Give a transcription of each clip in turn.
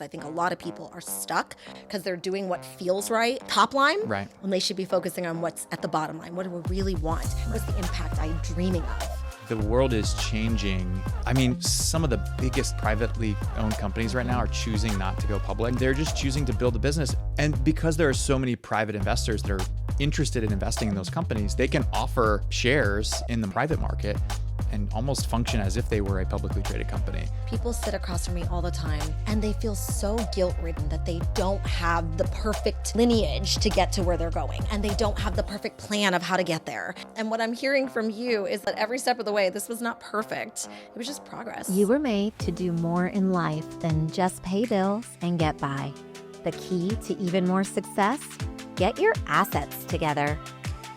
I think a lot of people are stuck because they're doing what feels right, top line, Right. when they should be focusing on what's at the bottom line. What do we really want? What's the impact I'm dreaming of? The world is changing. I mean, some of the biggest privately owned companies right now are choosing not to go public. They're just choosing to build a business. And because there are so many private investors that are interested in investing in those companies, they can offer shares in the private market and almost function as if they were a publicly traded company. People sit across from me all the time and they feel so guilt-ridden that they don't have the perfect lineage to get to where they're going, and they don't have the perfect plan of how to get there. And what I'm hearing from you is that every step of the way, this was not perfect. It was just progress. You were made to do more in life than just pay bills and get by. The key to even more success? Get your assets together.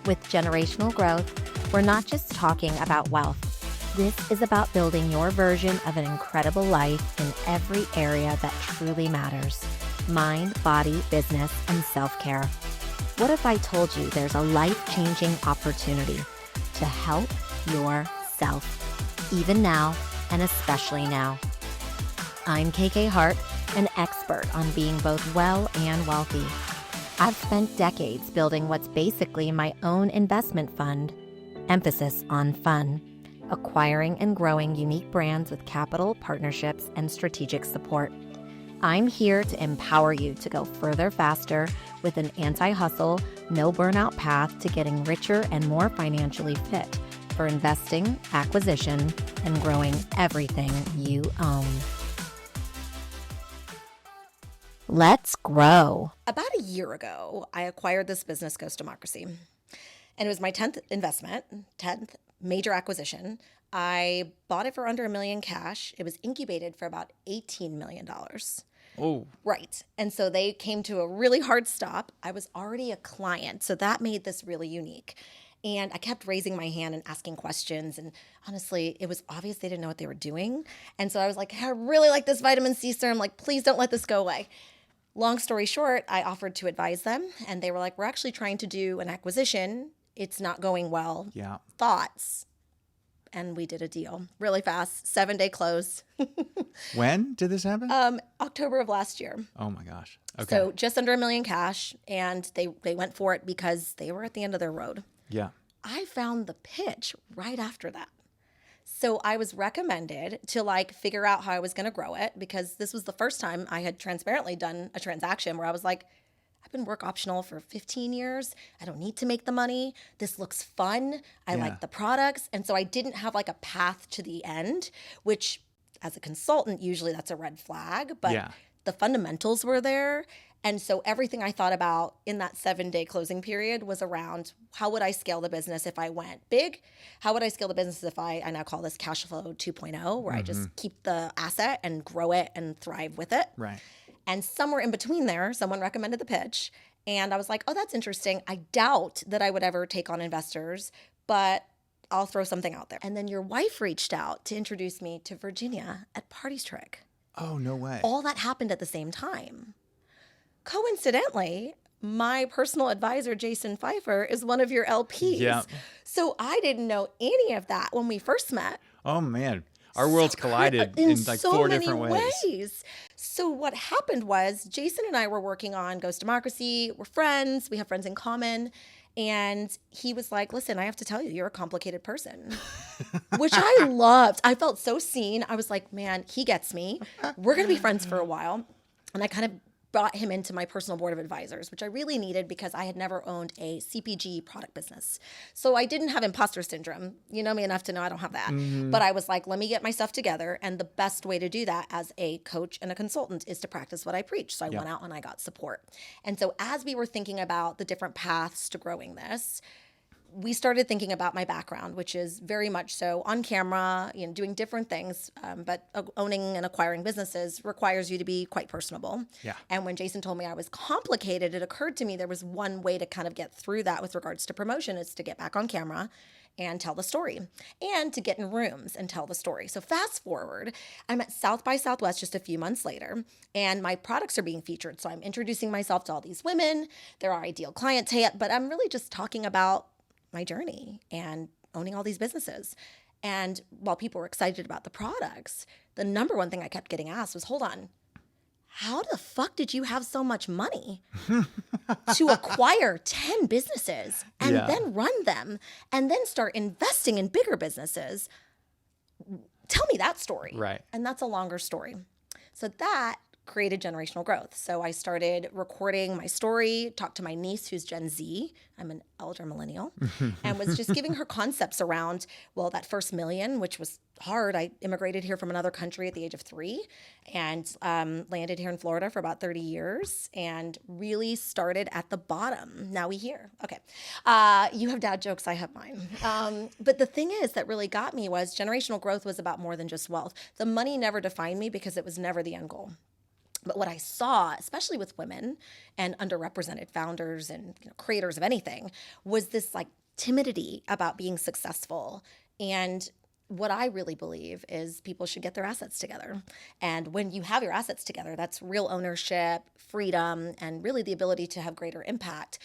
With generational growth, we're not just talking about wealth. This is about building your version of an incredible life in every area that truly matters: mind, body, business, and self-care. What if I told you there's a life-changing opportunity to help yourself, even now and especially now? I'm KK Hart, an expert on being both well and wealthy. I've spent decades building what's basically my own investment fund, emphasis on fun, acquiring and growing unique brands with capital, partnerships, and strategic support. I'm here to empower you to go further faster with an anti-hustle, no burnout path to getting richer and more financially fit for investing, acquisition, and growing everything you own. Let's grow. About a year ago, I acquired this business, Ghost Democracy. And it was my 10th investment, 10th major acquisition. I bought it for under $1 million cash. It was incubated for about $18 million. Oh, Right. And so they came to a really hard stop. I was already a client, so that made this really unique. And I kept raising my hand and asking questions. And honestly, it was obvious they didn't know what they were doing. And so I was like, I really like this vitamin C serum. Like, please don't let this go away. Long story short, I offered to advise them. And they were like, we're actually trying to do an acquisition. It's not going well. yeah. Thoughts? And we did a deal really fast, 7-day close. When did this happen? October of last year. Oh my gosh. Okay. So just under $1 million cash, and they went for it because they were at the end of their road. yeah. I found the pitch right after that. So I was recommended to figure out how I was going to grow it, because this was the first time I had transparently done a transaction where I was like, I've been work optional for 15 years. I don't need to make the money. This looks fun. I Yeah. like the products. And so I didn't have a path to the end, which as a consultant, usually that's a red flag, but Yeah. the fundamentals were there. And so everything I thought about in that 7-day closing period was around, how would I scale the business if I went big? How would I scale the business if I now call this cash flow 2.0, where I just keep the asset and grow it and thrive with it? Right. And somewhere in between there, someone recommended the pitch. And I was like, oh, that's interesting. I doubt that I would ever take on investors, but I'll throw something out there. And then your wife reached out to introduce me to Virginia at Party's Trick. Oh, no way. All that happened at the same time. Coincidentally, my personal advisor, Jason Pfeiffer, is one of your LPs. Yeah. So I didn't know any of that when we first met. Oh man. Our worlds collided in so 4 many different ways. So what happened was Jason and I were working on Ghost Democracy. We're friends. We have friends in common. And he was like, listen, I have to tell you, you're a complicated person, which I loved. I felt so seen. I was like, man, he gets me. We're going to be friends for a while. And I kind of brought him into my personal board of advisors, which I really needed because I had never owned a CPG product business. So I didn't have imposter syndrome. You know me enough to know I don't have that. But I was like, let me get my stuff together. And the best way to do that as a coach and a consultant is to practice what I preach. So I went out and I got support. And so as we were thinking about the different paths to growing this, we started thinking about my background, which is very much so on camera, doing different things. But owning and acquiring businesses requires you to be quite personable. Yeah. And when Jason told me I was complicated, it occurred to me there was one way to kind of get through that with regards to promotion, is to get back on camera and tell the story, and to get in rooms and tell the story. So fast forward, I'm at South by Southwest just a few months later, and my products are being featured. So I'm introducing myself to all these women. They're our ideal clientele, but I'm really just talking about my journey and owning all these businesses. And while people were excited about the products, the number one thing I kept getting asked was, hold on, how the fuck did you have so much money to acquire 10 businesses and then run them and then start investing in bigger businesses? Tell me that story. Right. And that's a longer story. So that created generational growth. So I started recording my story, talked to my niece who's Gen Z. I'm an elder millennial, and was just giving her concepts around, well, that first million, which was hard. I immigrated here from another country at the age of 3 and landed here in Florida for about 30 years and really started at the bottom. Now we here. Okay. You have dad jokes. I have mine. But the thing is that really got me was generational growth was about more than just wealth. The money never defined me because it was never the end goal. But what I saw, especially with women and underrepresented founders and creators of anything, was this like timidity about being successful. And what I really believe is people should get their assets together. And when you have your assets together, that's real ownership, freedom, and really the ability to have greater impact.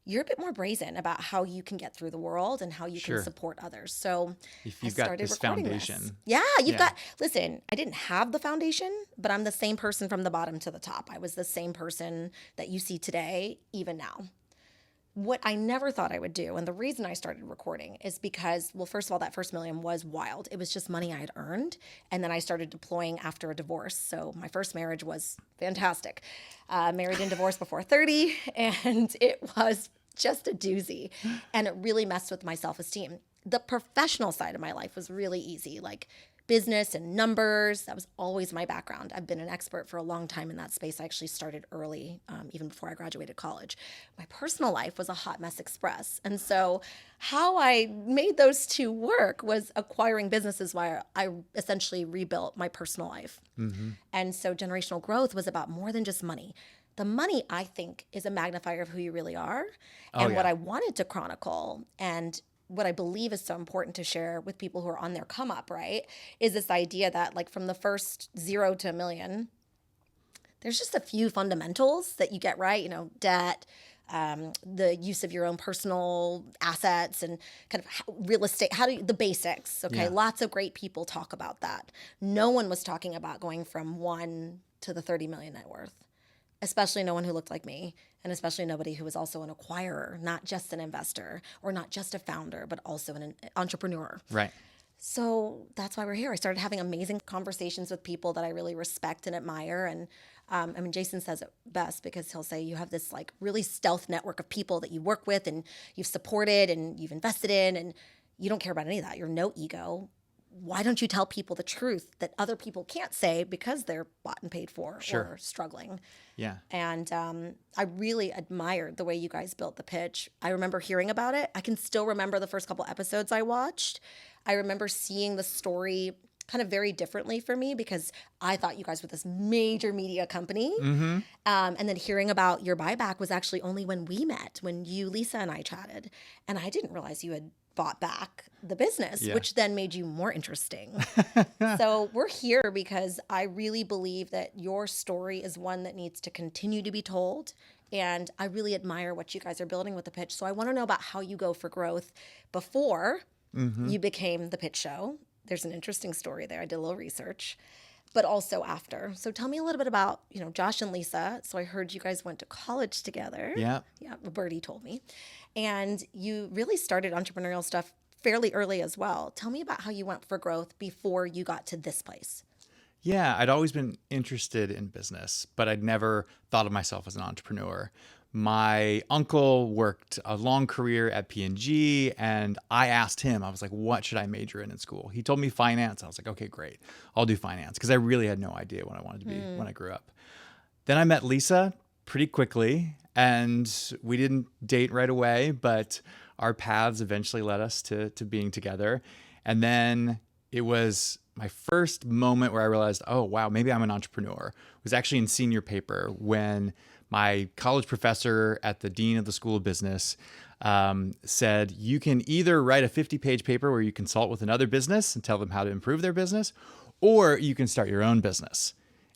You're a bit more brazen about how you can get through the world and how you can support others. So if you've I started got this recording foundation. this. Yeah, you've got, listen, I didn't have the foundation, but I'm the same person from the bottom to the top. I was the same person that you see today, even now. What I never thought I would do, and the reason I started recording is because, well, first of all, that first million was wild. It was just money I had earned. And then I started deploying after a divorce. So my first marriage was fantastic. Married and divorced before 30, and it was just a doozy. And it really messed with my self-esteem. The professional side of my life was really easy, like business and numbers. That was always my background. I've been an expert for a long time in that space. I actually started early, even before I graduated college. My personal life was a hot mess express. And so how I made those two work was acquiring businesses while I essentially rebuilt my personal life. Mm-hmm. And so generational growth was about more than just money. The money, I think, is a magnifier of who you really are. And what I wanted to chronicle and what I believe is so important to share with people who are on their come up, right, is this idea that like from the first 0 to $1 million, there's just a few fundamentals that you get right, debt, the use of your own personal assets and kind of real estate, the basics, okay? Yeah. Lots of great people talk about that. No one was talking about going from 1 to the 30 million net worth. Especially no one who looked like me, and especially nobody who was also an acquirer, not just an investor or not just a founder, but also an entrepreneur. Right. So that's why we're here. I started having amazing conversations with people that I really respect and admire. And Jason says it best because he'll say you have this like really stealth network of people that you work with and you've supported and you've invested in, and you don't care about any of that. You're no ego. Why don't you tell people the truth that other people can't say because they're bought and paid for or struggling? Yeah. And I really admired the way you guys built the pitch. I remember hearing about it. I can still remember the first couple episodes I watched. I remember seeing the story kind of very differently for me because I thought you guys were this major media company. Mm-hmm. And then hearing about your buyback was actually only when we met, when you, Lisa, and I chatted. And I didn't realize you had bought back the business, which then made you more interesting. So we're here because I really believe that your story is one that needs to continue to be told. And I really admire what you guys are building with the pitch. So I want to know about how you go for growth before you became the pitch show. There's an interesting story there. I did a little research, but also after. So tell me a little bit about, Josh and Lisa. So I heard you guys went to college together. Yeah. Yeah, Birdie told me. And you really started entrepreneurial stuff fairly early as well. Tell me about how you went for growth before you got to this place. Yeah, I'd always been interested in business, but I'd never thought of myself as an entrepreneur. My uncle worked a long career at P&G, and I asked him, I was like, what should I major in school? He told me finance. I was like, okay, great. I'll do finance, because I really had no idea what I wanted to be when I grew up. Then I met Lisa pretty quickly, and we didn't date right away, but our paths eventually led us to being together. And then it was my first moment where I realized, oh, wow, maybe I'm an entrepreneur. It was actually in senior paper when my college professor at the dean of the School of Business said, you can either write a 50-page paper where you consult with another business and tell them how to improve their business, or you can start your own business.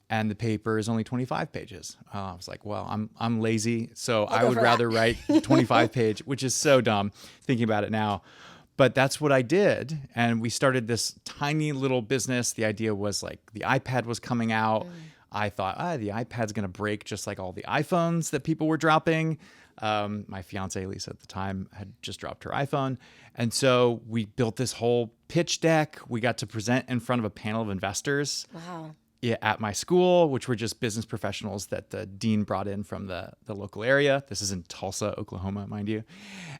And the paper is only 25 pages. I was like, well, I'm lazy, so I would rather write 25-page, which is so dumb thinking about it now. But that's what I did. And we started this tiny little business. The idea was like the iPad was coming out. I thought, the iPad's going to break just like all the iPhones that people were dropping. My fiance, Lisa, at the time had just dropped her iPhone. And so we built this whole pitch deck. We got to present in front of a panel of investors. Wow. Yeah, at my school, which were just business professionals that the dean brought in from the local area. This is in Tulsa, Oklahoma, mind you.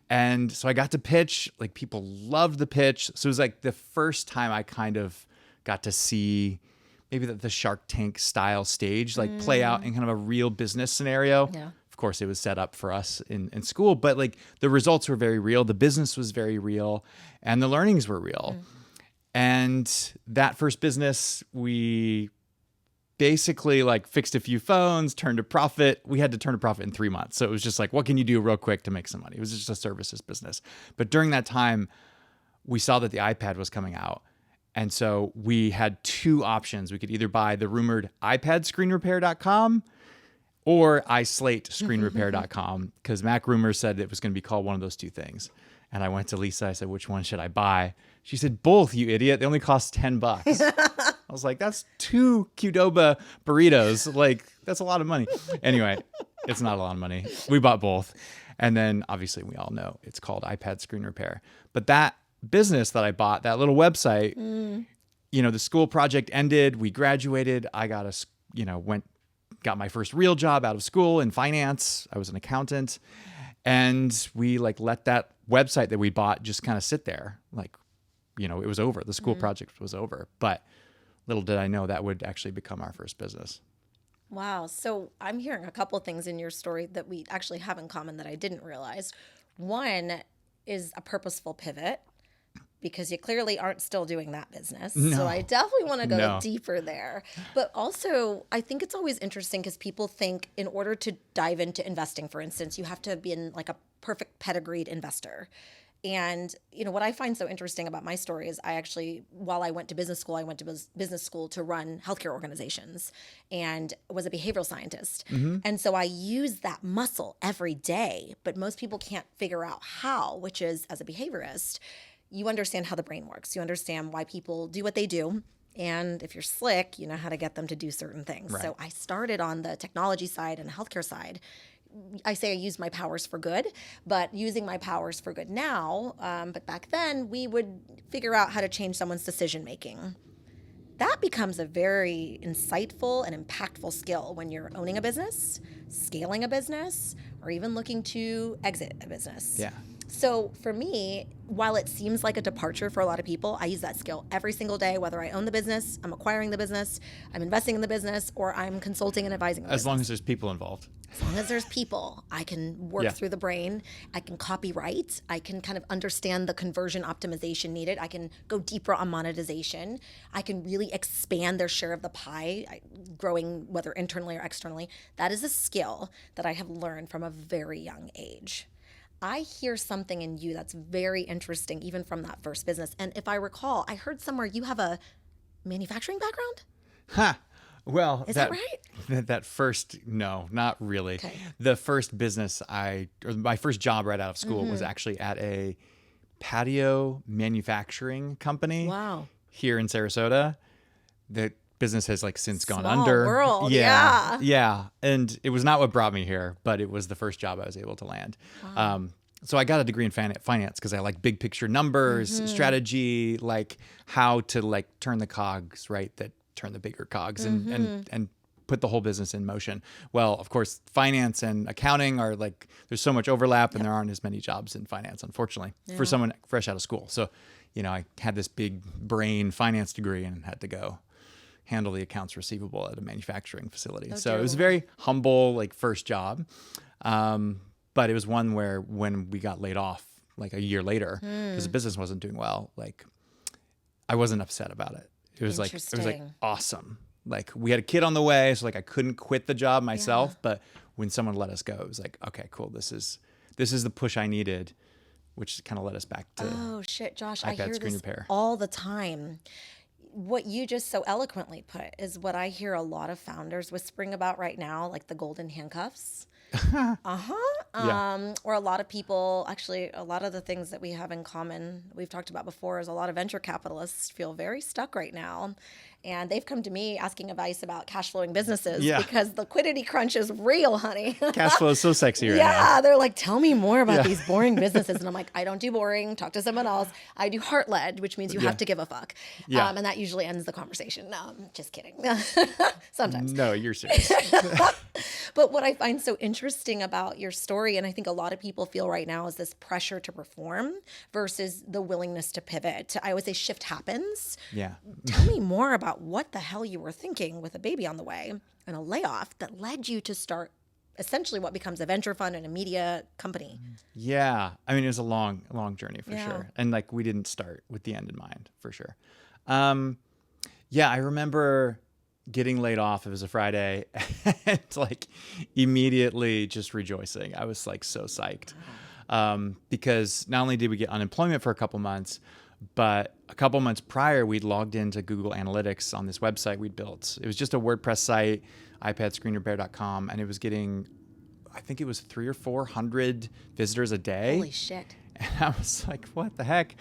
And so I got to pitch. Like, people loved the pitch. So it was like the first time I kind of got to see maybe the Shark Tank style stage like play out in kind of a real business scenario. Yeah. Of course, it was set up for us in school, but like the results were very real. The business was very real, and the learnings were real. And that first business, we basically like fixed a few phones, turned a profit. We had to turn a profit in 3 months. So it was just like, what can you do real quick to make some money? It was just a services business. But during that time, we saw that the iPad was coming out. And so we had two options. We could either buy the rumored iPadscreenrepair.com or iSlatescreenrepair.com, because Mac Rumors said it was going to be called one of those two things. And I went to Lisa. I said, which one should I buy? She said, both, you idiot. They only cost $10. I was like, that's 2 Qdoba burritos. Like, that's a lot of money. Anyway, it's not a lot of money. We bought both. And then obviously we all know it's called iPad Screen Repair. But that business that I bought, that little website, the school project ended. We graduated. I got got my first real job out of school in finance. I was an accountant. And we like let that website that we bought just kind of sit there. Like, it was over. The school project was over. But little did I know that would actually become our first business. Wow. So I'm hearing a couple of things in your story that we actually have in common that I didn't realize. One is a purposeful pivot, because you clearly aren't still doing that business. No. So I definitely want to go No. deeper there. But also, I think it's always interesting because people think in order to dive into investing, for instance, you have to be in like a perfect pedigreed investor. And, what I find so interesting about my story is while I went to business school, I went to business school to run healthcare organizations and was a behavioral scientist. And so I use that muscle every day, but most people can't figure out how, which is, as a behaviorist, you understand how the brain works. You understand why people do what they do. And if you're slick, you know how to get them to do certain things. Right. So I started on the technology side and the healthcare side. I say I used my powers for good, but using my powers for good now. But back then, we would figure out how to change someone's decision making. That becomes a very insightful and impactful skill when you're owning a business, scaling a business, or even looking to exit a business. Yeah. So for me, while it seems like a departure for a lot of people, I use that skill every single day, whether I own the business, I'm acquiring the business, I'm investing in the business, or I'm consulting and advising the business. As long as there's people involved. As long as there's people, I can work through the brain. I can copyright. I can kind of understand the conversion optimization needed. I can go deeper on monetization. I can really expand their share of the pie, growing whether internally or externally. That is a skill that I have learned from a very young age. I hear something in you that's very interesting, even from that first business. And if I recall, I heard somewhere you have a manufacturing background? Ha! Well, Is that right? That first, no, not really. Okay. The first business my first job right out of school was actually at a patio manufacturing company. Wow. Here in Sarasota. The business has like since gone Small under. world, Yeah. yeah. Yeah. And it was not what brought me here, but it was the first job I was able to land. Wow. So I got a degree in finance because I like big picture numbers, strategy, like how to like turn the cogs, right? That turn the bigger cogs and put the whole business in motion. Well, of course, finance and accounting are like, there's so much overlap and there aren't as many jobs in finance, unfortunately, for someone fresh out of school. So, I had this big brain finance degree and had to go handle the accounts receivable at a manufacturing facility. So it was a very humble, like first job. But it was one where when we got laid off, like a year later, because the business wasn't doing well, like I wasn't upset about it. It was like awesome. Like we had a kid on the way, so like I couldn't quit the job myself. But when someone let us go, it was like, okay, cool. This is the push I needed, which kind of led us back to Josh, iPad I hear Screen this Repair. all the time. What you just so eloquently put is what I hear a lot of founders whispering about right now, like the golden handcuffs. Or a lot of people, actually, a lot of the things that we have in common, we've talked about before, is a lot of venture capitalists feel very stuck right now. And they've come to me asking advice about cash flowing businesses Yeah. because liquidity crunch is real, honey. Cash flow is so sexy right now. Yeah, they're like, tell me more about these boring businesses. And I'm like, I don't do boring. Talk to someone else. I do heart-led, which means you have to give a fuck. Yeah. And that usually ends the conversation. No, I'm just kidding. Sometimes. No, you're serious. But what I find so interesting about your story, and I think a lot of people feel right now, is this pressure to perform versus the willingness to pivot. I always say shift happens. Yeah. Tell me more about what the hell you were thinking with a baby on the way and a layoff that led you to start essentially what becomes a venture fund and a media company. Yeah. I mean, it was a long journey for Yeah. sure. And like, we didn't start with the end in mind for sure. Yeah, I remember getting laid off. It was a Friday and like immediately just rejoicing. I was like so psyched. Because not only did we get unemployment for a couple months, but a couple months prior, we'd logged into Google Analytics on this website we'd built. It was just a WordPress site, iPadscreenrepair.com, and it was getting, I think it was 300 or 400 visitors a day. Holy shit. And I was like, what the heck?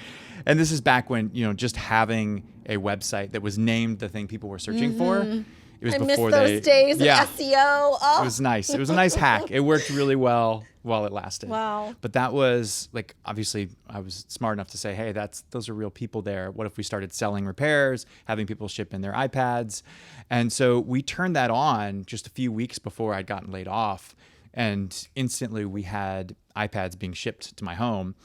And this is back when, just having a website that was named the thing people were searching for. It was I miss before those days of yeah. SEO. Oh. It was nice. It was a nice hack. It worked really well while it lasted. Wow. But that was like, obviously I was smart enough to say, hey, those are real people there. What if we started selling repairs, having people ship in their iPads? And so we turned that on just a few weeks before I'd gotten laid off. And instantly we had iPads being shipped to my home.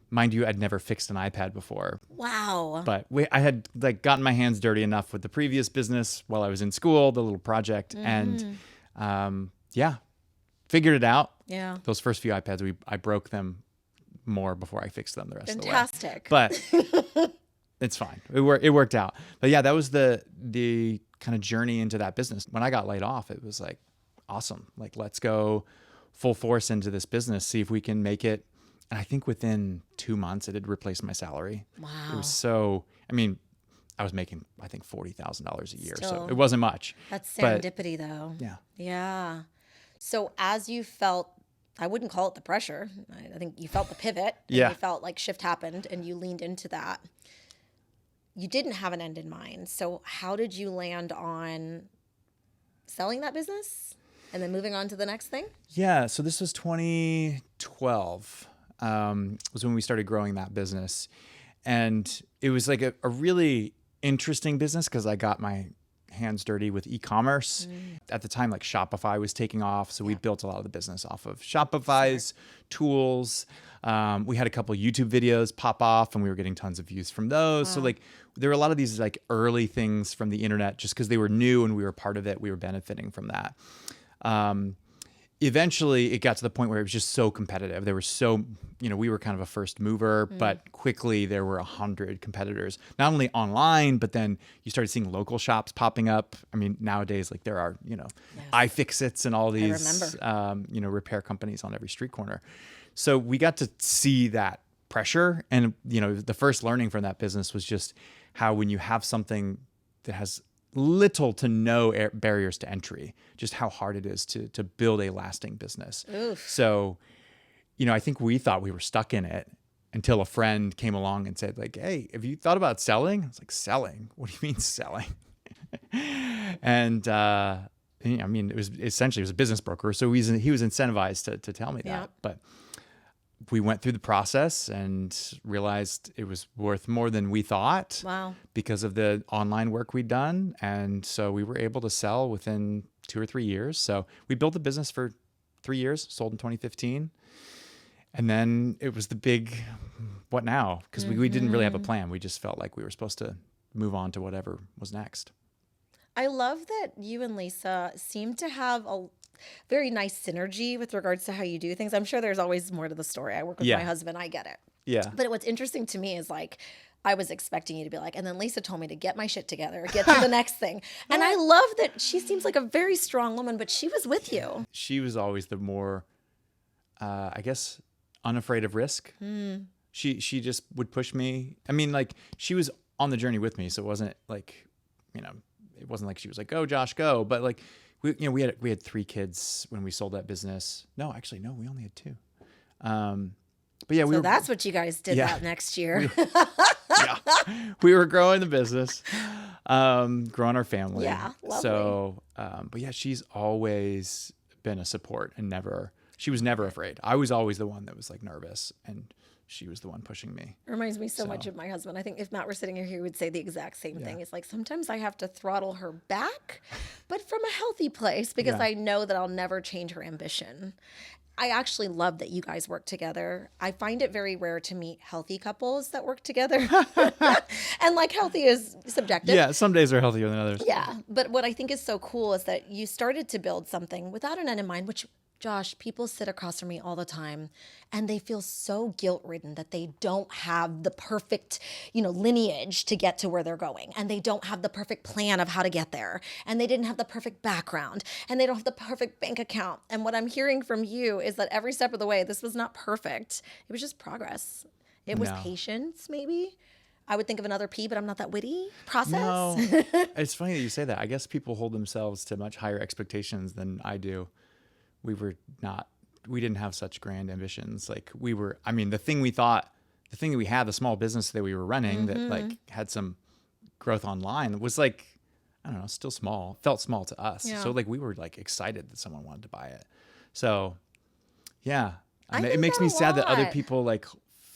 Mind you, I'd never fixed an iPad before. Wow. But I had like gotten my hands dirty enough with the previous business while I was in school, the little project. And figured it out. Yeah. Those first few iPads, I broke them more before I fixed them the rest Fantastic. of the way. But it's fine. It worked out. But yeah, that was the kind of journey into that business. When I got laid off, it was like, awesome. Like, let's go full force into this business, see if we can make it. And I think within 2 months, it had replaced my salary. Wow. It was so, I was making, I think, $40,000 a year. Still. So it wasn't much. That's But serendipity, though. yeah. Yeah. So as you felt, I wouldn't call it the pressure. I think you felt the pivot. And Yeah. You felt like shift happened and you leaned into that. You didn't have an end in mind. So how did you land on selling that business and then moving on to the next thing? Yeah. So this was 2012. Was when we started growing that business. And it was like a really interesting business because I got my hands dirty with e-commerce. At the time, like Shopify was taking off. So we built a lot of the business off of Shopify's tools. We had a couple YouTube videos pop off and we were getting tons of views from those. Wow. So like there were a lot of these like early things from the internet just because they were new and we were part of it. We were benefiting from that. Eventually it got to the point where it was just so competitive. There were we were kind of a first mover, but quickly there were 100 competitors, not only online, but then you started seeing local shops popping up. I mean, nowadays, like there are, iFixits and all these, repair companies on every street corner. So we got to see that pressure. And, the first learning from that business was just how when you have something that has little to no barriers to entry, just how hard it is to build a lasting business. Oof. So, I think we thought we were stuck in it until a friend came along and said like, hey, have you thought about selling? I was like, selling? What do you mean selling? And, it was a business broker. So he was incentivized to tell me that. Yeah. But we went through the process and realized it was worth more than we thought. Wow. Because of the online work we'd done. And so we were able to sell within 2 or 3 years. So we built the business for 3 years, sold in 2015. And then it was the big, what now? Because we didn't really have a plan. We just felt like we were supposed to move on to whatever was next. I love that you and Lisa seem to have a very nice synergy with regards to how you do things. I'm sure there's always more to the story. I work with my husband. I get it. Yeah. But what's interesting to me is like, I was expecting you to be like, and then Lisa told me to get my shit together, get to the next thing. And I love that she seems like a very strong woman, but she was with you. She was always the more, unafraid of risk. She just would push me. I mean, like she was on the journey with me. So it wasn't like, it wasn't like she was like, go Josh, go. But like, we had 3 kids when we sold that business. No, we only had 2. But yeah, so that's what you guys did that next year. Yeah. We were growing the business, growing our family. Yeah, lovely. So, but yeah, she's always been a support and she was never afraid. I was always the one that was like nervous, and she was the one pushing me. It reminds me so much of my husband. I think if Matt were sitting here, he would say the exact same thing. It's like, sometimes I have to throttle her back, but from a healthy place, because I know that I'll never change her ambition. I actually love that you guys work together. I find it very rare to meet healthy couples that work together. And like, healthy is subjective. Yeah, some days are healthier than others. Yeah. But what I think is so cool is that you started to build something without an end in mind, which, Josh, people sit across from me all the time and they feel so guilt-ridden that they don't have the perfect, lineage to get to where they're going. And they don't have the perfect plan of how to get there. And they didn't have the perfect background. And they don't have the perfect bank account. And what I'm hearing from you is that every step of the way, this was not perfect. It was just progress. It was patience, maybe. I would think of another P, but I'm not that witty. Process. No, it's funny that you say that. I guess people hold themselves to much higher expectations than I do. We didn't have such grand ambitions. Like the thing that we had, the small business that we were running that like had some growth online was like, I don't know, still small, felt small to us. Yeah. So like, we were like excited that someone wanted to buy it. So yeah, it makes me sad that other people like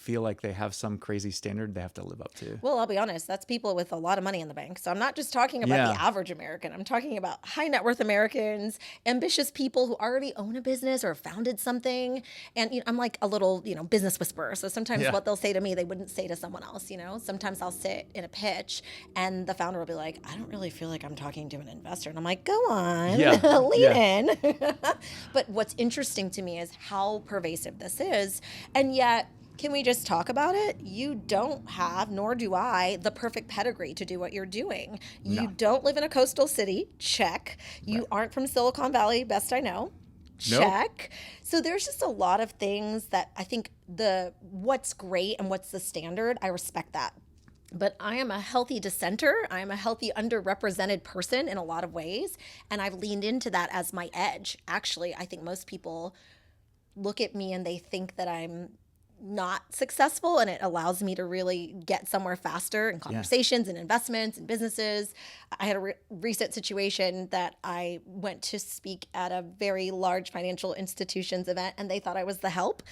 feel like they have some crazy standard they have to live up to. Well, I'll be honest, that's people with a lot of money in the bank. So I'm not just talking about the average American. I'm talking about high net worth Americans, ambitious people who already own a business or founded something. And I'm like a little, business whisperer. So sometimes what they'll say to me, they wouldn't say to someone else, Sometimes I'll sit in a pitch and the founder will be like, I don't really feel like I'm talking to an investor. And I'm like, go on, lean in. But what's interesting to me is how pervasive this is. And yet, can we just talk about it? You don't have, nor do I, the perfect pedigree to do what you're doing. You don't live in a coastal city. Check. You aren't from Silicon Valley, best I know. Check. So there's just a lot of things that I think what's great and what's the standard, I respect that. But I am a healthy dissenter. I am a healthy underrepresented person in a lot of ways. And I've leaned into that as my edge. Actually, I think most people look at me and they think that I'm not successful, and it allows me to really get somewhere faster in conversations and investments and businesses. I had a recent situation that I went to speak at a very large financial institutions event, and they thought I was the help.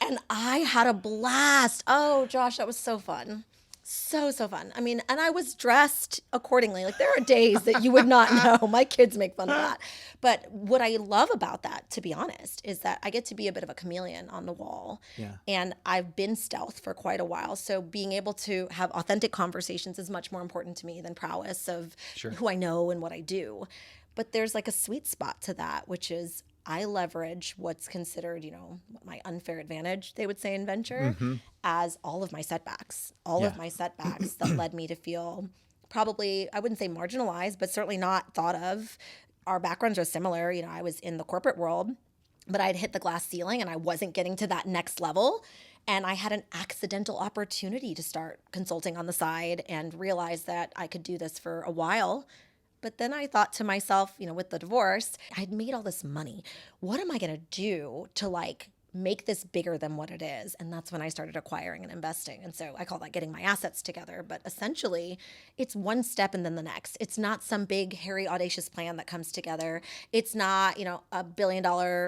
And I had a blast. Oh, Josh, that was so fun. So fun. I mean, and I was dressed accordingly. Like, there are days that you would not know. My kids make fun of that. But what I love about that, to be honest, is that I get to be a bit of a chameleon on the wall. Yeah. And I've been stealth for quite a while. So being able to have authentic conversations is much more important to me than prowess of who I know and what I do. But there's like a sweet spot to that, which is I leverage what's considered, my unfair advantage, they would say in venture, as all of my setbacks that led me to feel probably, I wouldn't say marginalized, but certainly not thought of. Our backgrounds are similar. I was in the corporate world, but I'd hit the glass ceiling and I wasn't getting to that next level. And I had an accidental opportunity to start consulting on the side and realize that I could do this for a while. But then I thought to myself, with the divorce, I'd made all this money. What am I going to do to make this bigger than what it is? And that's when I started acquiring and investing. And so I call that getting my assets together. But essentially, it's one step and then the next. It's not some big, hairy, audacious plan that comes together. It's not, $1 billion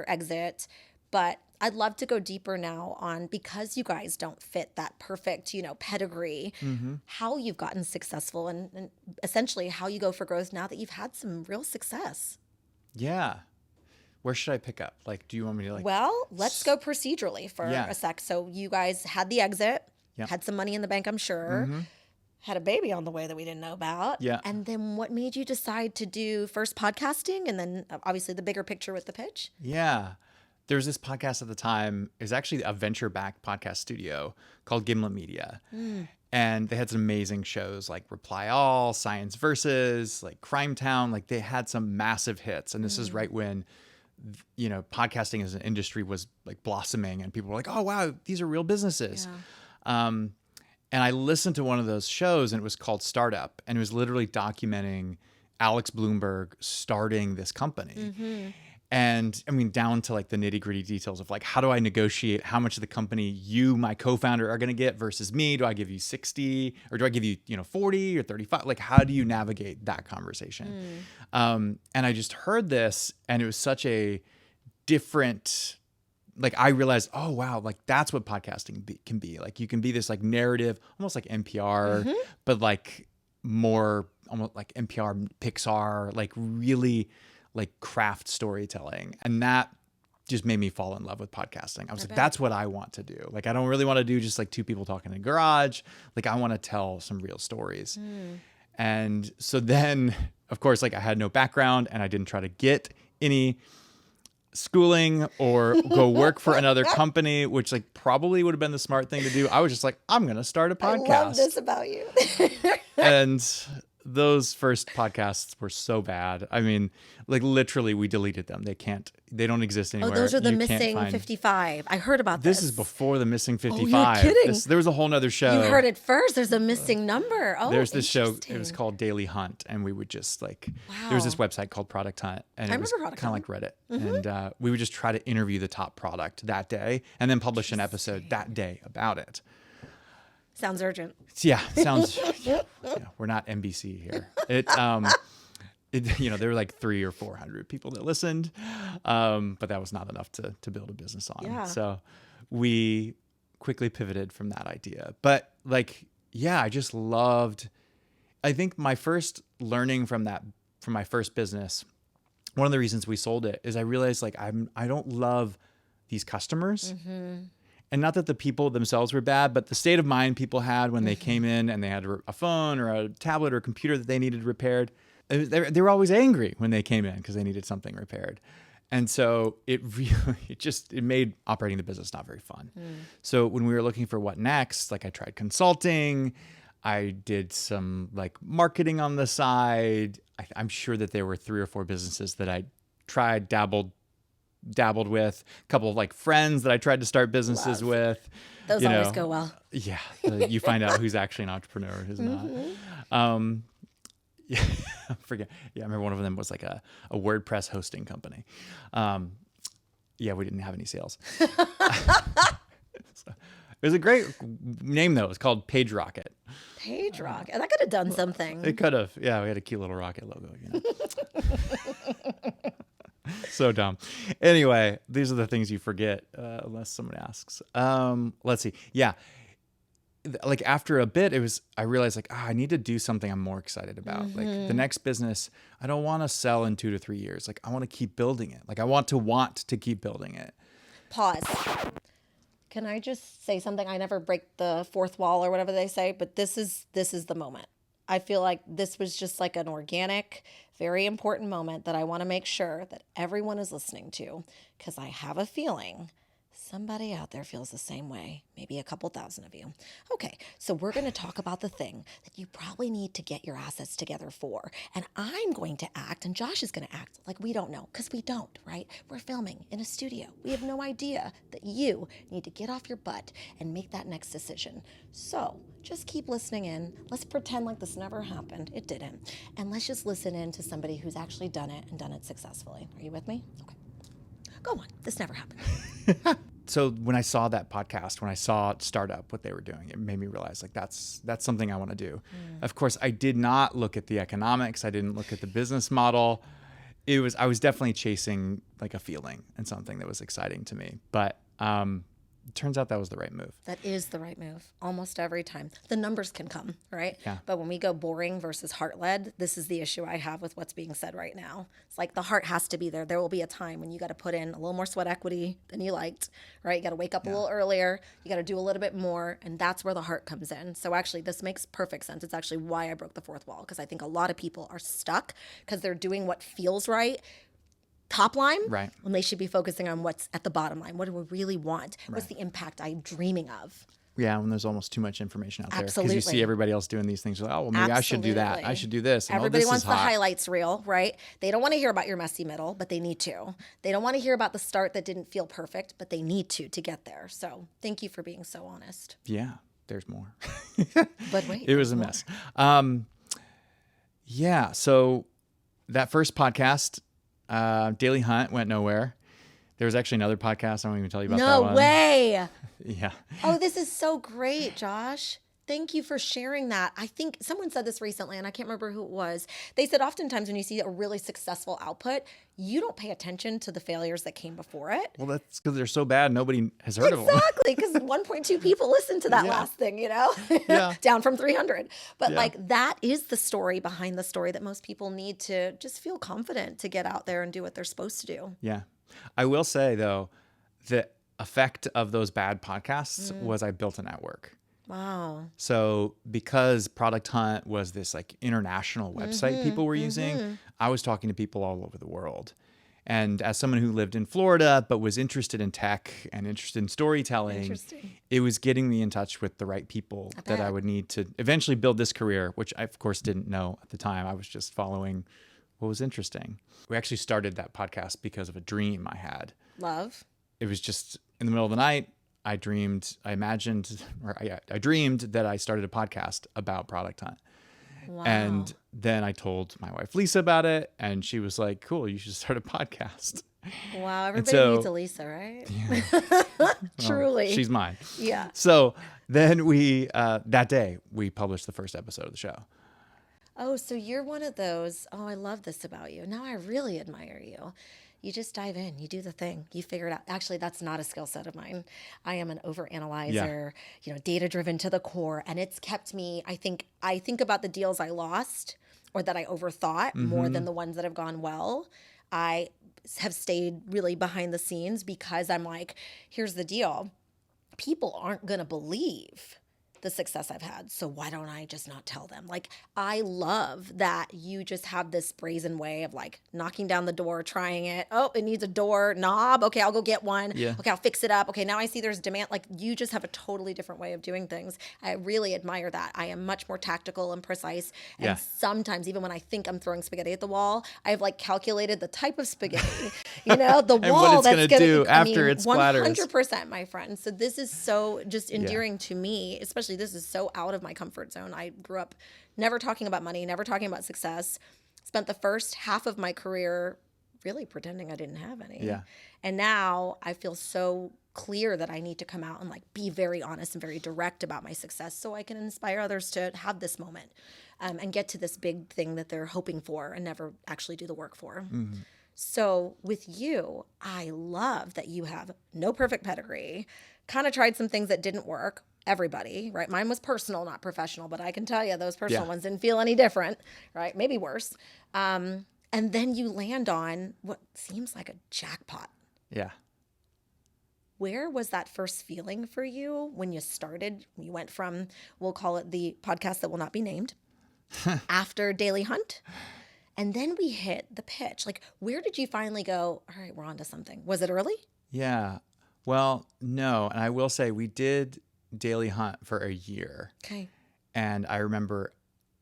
exit. But I'd love to go deeper now on, because you guys don't fit that perfect, pedigree, how you've gotten successful and essentially how you go for growth now that you've had some real success. Yeah. Where should I pick up? Do you want me to Well, let's go procedurally for a sec. So you guys had the exit, had some money in the bank, I'm sure, had a baby on the way that we didn't know about. Yeah. And then what made you decide to do first podcasting and then obviously the bigger picture with the pitch? Yeah. There was this podcast at the time. It was actually a venture-backed podcast studio called Gimlet Media. And they had some amazing shows like Reply All, Science Versus, Crime Town. They had some massive hits. And this is right when, podcasting as an industry was blossoming and people were like, oh, wow, these are real businesses. Yeah. And I listened to one of those shows and it was called Startup. And it was literally documenting Alex Bloomberg starting this company. And I mean, down to like the nitty gritty details of like, how do I negotiate how much of the company you, my co-founder, are going to get versus me? Do I give you 60 or do I give you, 40 or 35? Like, how do you navigate that conversation? And I just heard this and it was such a different, like, I realized, oh, wow, like that's what podcasting can be. Like you can be this like narrative, almost like NPR, but like more almost like NPR, Pixar, like really like craft storytelling. And that just made me fall in love with podcasting. I was like, that's what I want to do. Like, I don't really want to do just like two people talking in a garage. Like I want to tell some real stories. And so then of course, like I had no background and I didn't try to get any schooling or go work for another company, which like probably would have been the smart thing to do. I was just like, I'm going to start a podcast. I love this about you. And those first podcasts were so bad. I mean, like literally we deleted them. They don't exist anywhere. Oh, those are the You missing can't find- 55. I heard about this. This is before the missing 55. Oh, you're kidding. There was a whole nother show. You heard it first. There's a missing number. Oh, There's this show, interesting. it was called Daily Hunt, and we would just like, there was this website called Product Hunt, and it was remember Product kind of like Reddit. And we would just try to interview the top product that day and then publish an episode that day about it. Sounds urgent. Yeah, sounds, we're not NBC here. There were like 300 or 400 people that listened, but that was not enough to build a business on. Yeah. So we quickly pivoted from that idea. But like, yeah, I just loved, I think my first learning from my first business, one of the reasons we sold it is I realized like, I don't love these customers. And not that the people themselves were bad, but the state of mind people had when they came in and they had a phone or a tablet or a computer that they needed repaired. They were always angry when they came in because they needed something repaired. And so it made operating the business not very fun. So when we were looking for what next, like I tried consulting, I did some like marketing on the side. I'm sure that there were 3 or 4 businesses that I tried, dabbled with, a couple of like friends that I tried to start businesses with. Those always go well. Yeah. You find out who's actually an entrepreneur, who's not. Yeah, I forget. Yeah, I remember one of them was like a WordPress hosting company. Yeah, we didn't have any sales. So, it was a great name though. It was called Page Rocket. Page Rocket. That could have done something. It could have. Yeah, we had a cute little rocket logo. So dumb. Anyway, these are the things you forget unless someone asks. Let's see. Yeah. Like after a bit, I realized like, I need to do something I'm more excited about. Like the next business, I don't want to sell in 2 to 3 years. Like I want to keep building it. Like I want to keep building it. Pause. Can I just say something? I never break the fourth wall or whatever they say, but this is the moment. I feel like this was just like an organic, very important moment that I want to make sure that everyone is listening to, because I have a feeling somebody out there feels the same way, maybe a couple thousand of you. Okay, so we're going to talk about the thing that you probably need to get your assets together for. And I'm going to act, and Josh is going to act like we don't know, because we don't, right? We're filming in a studio. We have no idea that you need to get off your butt and make that next decision. So just keep listening in. Let's pretend like this never happened. It didn't. And let's just listen in to somebody who's actually done it and done it successfully. Are you with me? Okay. Go on. This never happened. So when I saw that podcast, when I saw Startup, what they were doing, it made me realize like that's something I want to do. Of course, I did not look at the economics. I didn't look at the business model. I was definitely chasing like a feeling and something that was exciting to me. But it turns out that was the right move. That is the right move almost every time. The numbers can come, right? Yeah. But when we go boring versus heart-led, this is the issue I have with what's being said right now. It's like the heart has to be there. There will be a time when you got to put in a little more sweat equity than you liked, right? You got to wake up a little earlier. You got to do a little bit more. And that's where the heart comes in. So actually, this makes perfect sense. It's actually why I broke the fourth wall, because I think a lot of people are stuck because they're doing what feels right, top line, Right. when they should be focusing on what's at the bottom line. What do we really want? What's the impact I'm dreaming of? Yeah, when there's almost too much information out there. Because you Absolutely. see everybody else doing these things. Like, oh, well, maybe I should do that. Absolutely. I should do this. And, Everybody this wants is the hot. highlights reel, right? They don't want to hear about your messy middle, but they need to. They don't want to hear about the start that didn't feel perfect, but they need to get there. So thank you for being so honest. Yeah, there's more. But wait. It was a there's mess. Yeah, so that first podcast, Daily Hunt went nowhere. There was actually another podcast. I won't even tell you about that No one. way. Yeah. Oh, this is so great, Josh. Thank you for sharing that. I think someone said this recently, and I can't remember who it was. They said oftentimes when you see a really successful output, you don't pay attention to the failures that came before it. Well, that's because they're so bad. Nobody has heard of them. Exactly, because 1.2 people listened to that last thing, Yeah. down from 300. But Yeah. like that is the story behind the story that most people need to just feel confident to get out there and do what they're supposed to do. Yeah. I will say, though, the effect of those bad podcasts was I built a network. Wow. So because Product Hunt was this like international website people were using, I was talking to people all over the world. And as someone who lived in Florida but was interested in tech and interested in storytelling, it was getting me in touch with the right people that I would need to eventually build this career, which I, of course, didn't know at the time. I was just following what was interesting. We actually started that podcast because of a dream I had. Love. It was just in the middle of the night. I dreamed that I started a podcast about Product Hunt. Wow. And then I told my wife, Lisa, about it. And she was like, cool, you should start a podcast. Wow. Everybody needs a Lisa, right? Yeah. Truly. She's mine. Yeah. So then that day, we published the first episode of the show. Oh, so you're one of those. Oh, I love this about you. Now I really admire you. You just dive in, you do the thing, you figure it out. Actually, that's not a skill set of mine. I am an overanalyzer, data driven to the core. And it's kept me, I think about the deals I lost or that I overthought more than the ones that have gone well. I have stayed really behind the scenes because I'm like, here's the deal. People aren't going to believe the success I've had. So why don't I just not tell them? Like, I love that you just have this brazen way of like knocking down the door, trying it. Oh, it needs a door knob. Okay, I'll go get one. Yeah. Okay, I'll fix it up. Okay, now I see there's demand. Like, you just have a totally different way of doing things. I really admire that. I am much more tactical and precise. And sometimes even when I think I'm throwing spaghetti at the wall, I've like calculated the type of spaghetti, the And wall what it's that's gonna going do to after it splatters. 100%, my friend. So this is so just endearing to me, especially this is so out of my comfort zone. I grew up never talking about money, never talking about success. Spent the first half of my career really pretending I didn't have any. Yeah. And now I feel so clear that I need to come out and like be very honest and very direct about my success so I can inspire others to have this moment and get to this big thing that they're hoping for and never actually do the work for. Mm-hmm. So with you, I love that you have no perfect pedigree, kind of tried some things that didn't work. Everybody, right? Mine was personal, not professional, but I can tell you those personal ones didn't feel any different, right? Maybe worse. And then you land on what seems like a jackpot. Yeah. Where was that first feeling for you when you started? You went from, we'll call it the podcast that will not be named, after Daily Hunt. And then we hit the pitch. Like, where did you finally go, all right, we're on to something? Was it early? Yeah. Well, no. And I will say we did Daily Hunt for a year. Okay. And I remember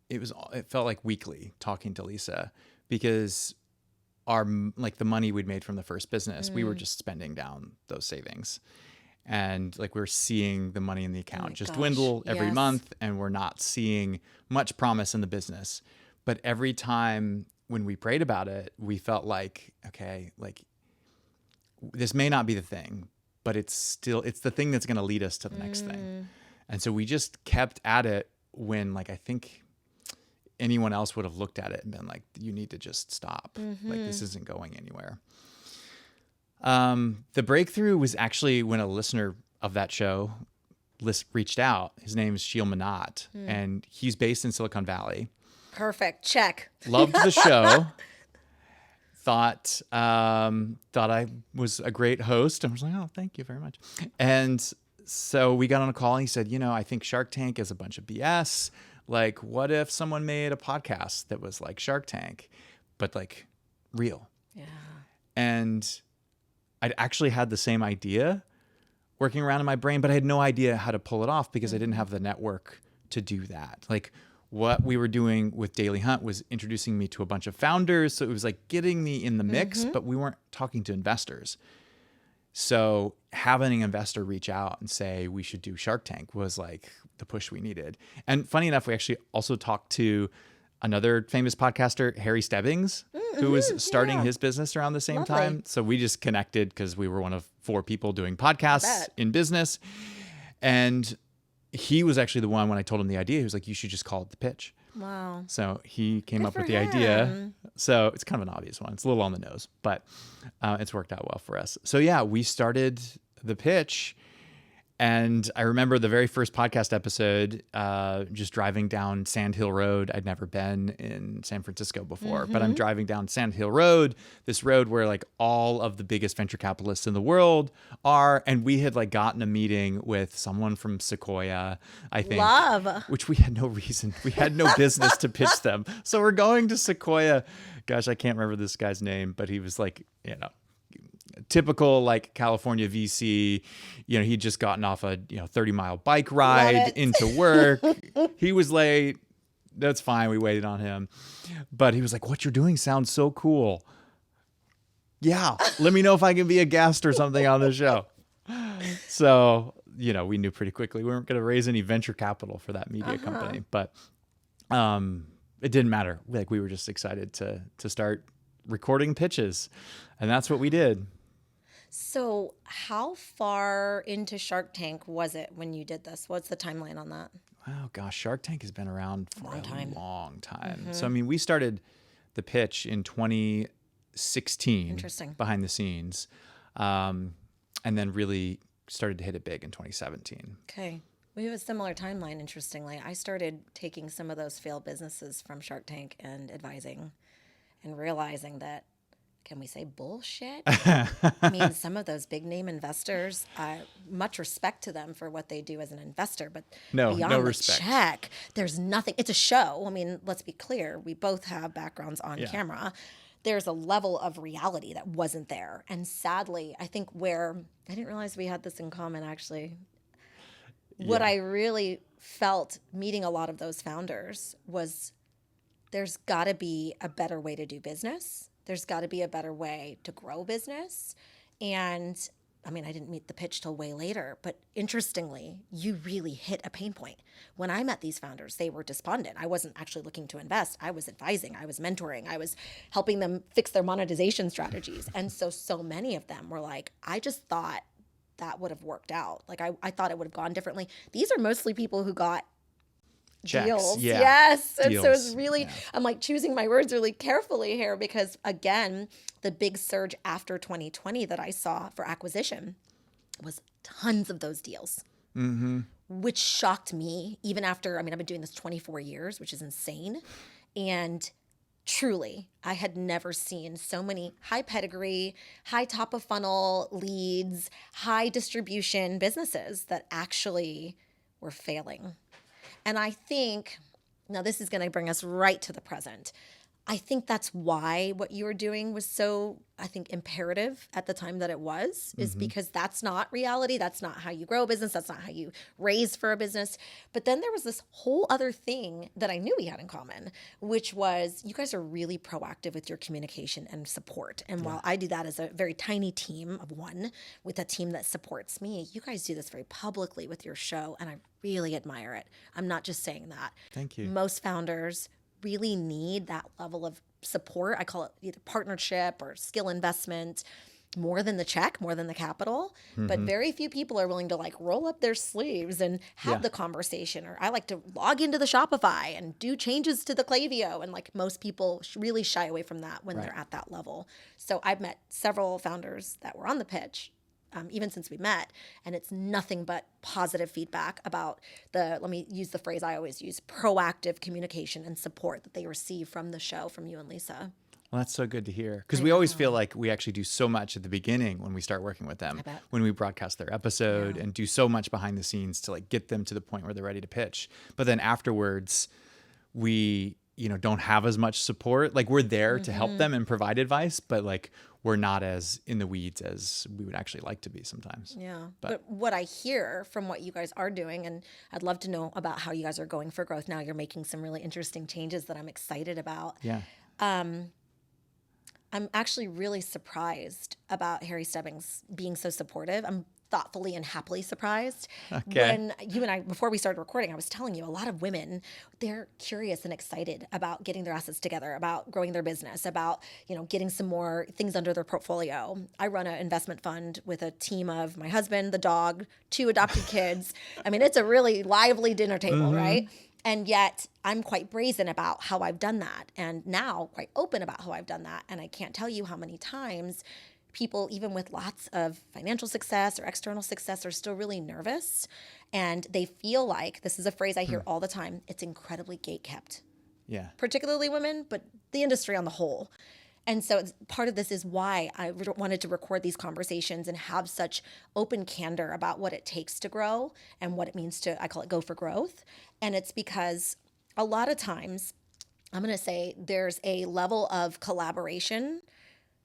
it felt like weekly talking to Lisa because the money we'd made from the first business, we were just spending down those savings. And like we're seeing the money in the account just dwindle every month, and we're not seeing much promise in the business. But every time when we prayed about it, we felt like, okay, like this may not be the thing, but it's the thing that's going to lead us to the next thing. And so we just kept at it when like, I think anyone else would have looked at it and been like, you need to just stop. Like this isn't going anywhere. The breakthrough was actually when a listener of that show reached out. His name is Sheil Manat, and he's based in Silicon Valley. Perfect. Check. Loved the show. Thought I was a great host. I was like, oh, thank you very much. And so we got on a call and he said, I think Shark Tank is a bunch of BS. Like, what if someone made a podcast that was like Shark Tank, but like real? Yeah. And I'd actually had the same idea working around in my brain, but I had no idea how to pull it off because I didn't have the network to do that. Like, what we were doing with Daily Hunt was introducing me to a bunch of founders. So it was like getting me in the mix, but we weren't talking to investors. So having an investor reach out and say, we should do Shark Tank was like the push we needed. And funny enough, we actually also talked to another famous podcaster, Harry Stebbings, who was starting his business around the same Lovely. time. So we just connected because we were one of 4 people doing podcasts in business. And he was actually the one, when I told him the idea, he was like, you should just call it The Pitch. Wow. So he came Good up for with the idea. him. So it's kind of an obvious one. It's a little on the nose, but it's worked out well for us. So yeah, we started The Pitch. And I remember the very first podcast episode, just driving down Sand Hill Road. I'd never been in San Francisco before, but I'm driving down Sand Hill Road, this road where like all of the biggest venture capitalists in the world are. And we had like gotten a meeting with someone from Sequoia, I think. Love. Which we had no reason. We had no business to pitch them. So we're going to Sequoia. Gosh, I can't remember this guy's name, but he was like, typical like California VC, he'd just gotten off a 30-mile bike ride into work. He was late. That's fine. We waited on him. But he was like, what you're doing sounds so cool. Yeah. Let me know if I can be a guest or something on the show. So, we knew pretty quickly we weren't going to raise any venture capital for that media company, but it didn't matter. Like we were just excited to start recording pitches, and that's what we did. So how far into Shark Tank was it when you did this? What's the timeline on that? Oh gosh, Shark Tank has been around for a long time. Mm-hmm. So I mean, we started The Pitch in 2016. Interesting. Behind the scenes, and then really started to hit it big in 2017. Okay. We have a similar timeline, interestingly. I started taking some of those failed businesses from Shark Tank and advising and realizing that, can we say bullshit? I mean, some of those big name investors, much respect to them for what they do as an investor, but beyond no the respect. check, there's nothing. It's a show. I mean, let's be clear. We both have backgrounds on camera. There's a level of reality that wasn't there. And sadly, I think I didn't realize we had this in common, actually. What I really felt meeting a lot of those founders was there's got to be a better way to do business. There's got to be a better way to grow business. And I mean, I didn't meet The Pitch till way later, but interestingly, you really hit a pain point. When I met these founders, they were despondent. I wasn't actually looking to invest. I was advising, I was mentoring, I was helping them fix their monetization strategies. And so many of them were like, I just thought that would have worked out. Like I thought it would have gone differently. These are mostly people who got Checks. deals. Yeah. Yes. And Deals. so it's really, I'm like choosing my words really carefully here because again, the big surge after 2020 that I saw for acquisition was tons of those deals, which shocked me even after, I've been doing this 24 years, which is insane. And truly, I had never seen so many high pedigree, high top of funnel leads, high distribution businesses that actually were failing. And I think, now this is going to bring us right to the present. I think that's why what you were doing was so, imperative at the time that it was, is because that's not reality. That's not how you grow a business. That's not how you raise for a business. But then there was this whole other thing that I knew we had in common, which was you guys are really proactive with your communication and support. And while I do that as a very tiny team of one with a team that supports me, you guys do this very publicly with your show. And I really admire it. I'm not just saying that. Thank you. Most founders really need that level of support. I call it either partnership or skill investment, more than the check, more than the capital. But very few people are willing to like roll up their sleeves and have the conversation. Or I like to log into the Shopify and do changes to the Klaviyo. And like most people really shy away from that when they're at that level. So I've met several founders that were on The Pitch even since we met, and it's nothing but positive feedback about let me use the phrase I always use, proactive communication and support that they receive from the show, from you and Lisa. Well, that's so good to hear. Because we always feel like we actually do so much at the beginning when we start working with them, when we broadcast their episode and do so much behind the scenes to like get them to the point where they're ready to pitch. But then afterwards, we, don't have as much support. Like we're there to help them and provide advice, but like we're not as in the weeds as we would actually like to be sometimes. Yeah. But what I hear from what you guys are doing, and I'd love to know about how you guys are going for growth now. You're making some really interesting changes that I'm excited about. Yeah. I'm actually really surprised about Harry Stebbings being so supportive. I'm thoughtfully and happily surprised. Okay. When you and I, before we started recording, I was telling you a lot of women, they're curious and excited about getting their assets together, about growing their business, about, getting some more things under their portfolio. I run an investment fund with a team of my husband, the dog, 2 adopted kids. I mean, it's a really lively dinner table, right? And yet I'm quite brazen about how I've done that, and now quite open about how I've done that. And I can't tell you how many times people, even with lots of financial success or external success, are still really nervous. And they feel like, this is a phrase I hear all the time, it's incredibly gatekept. Yeah. Particularly women, but the industry on the whole. And so part of this is why I wanted to record these conversations and have such open candor about what it takes to grow and what it means to, I call it, go for growth. And it's because a lot of times, I'm going to say there's a level of collaboration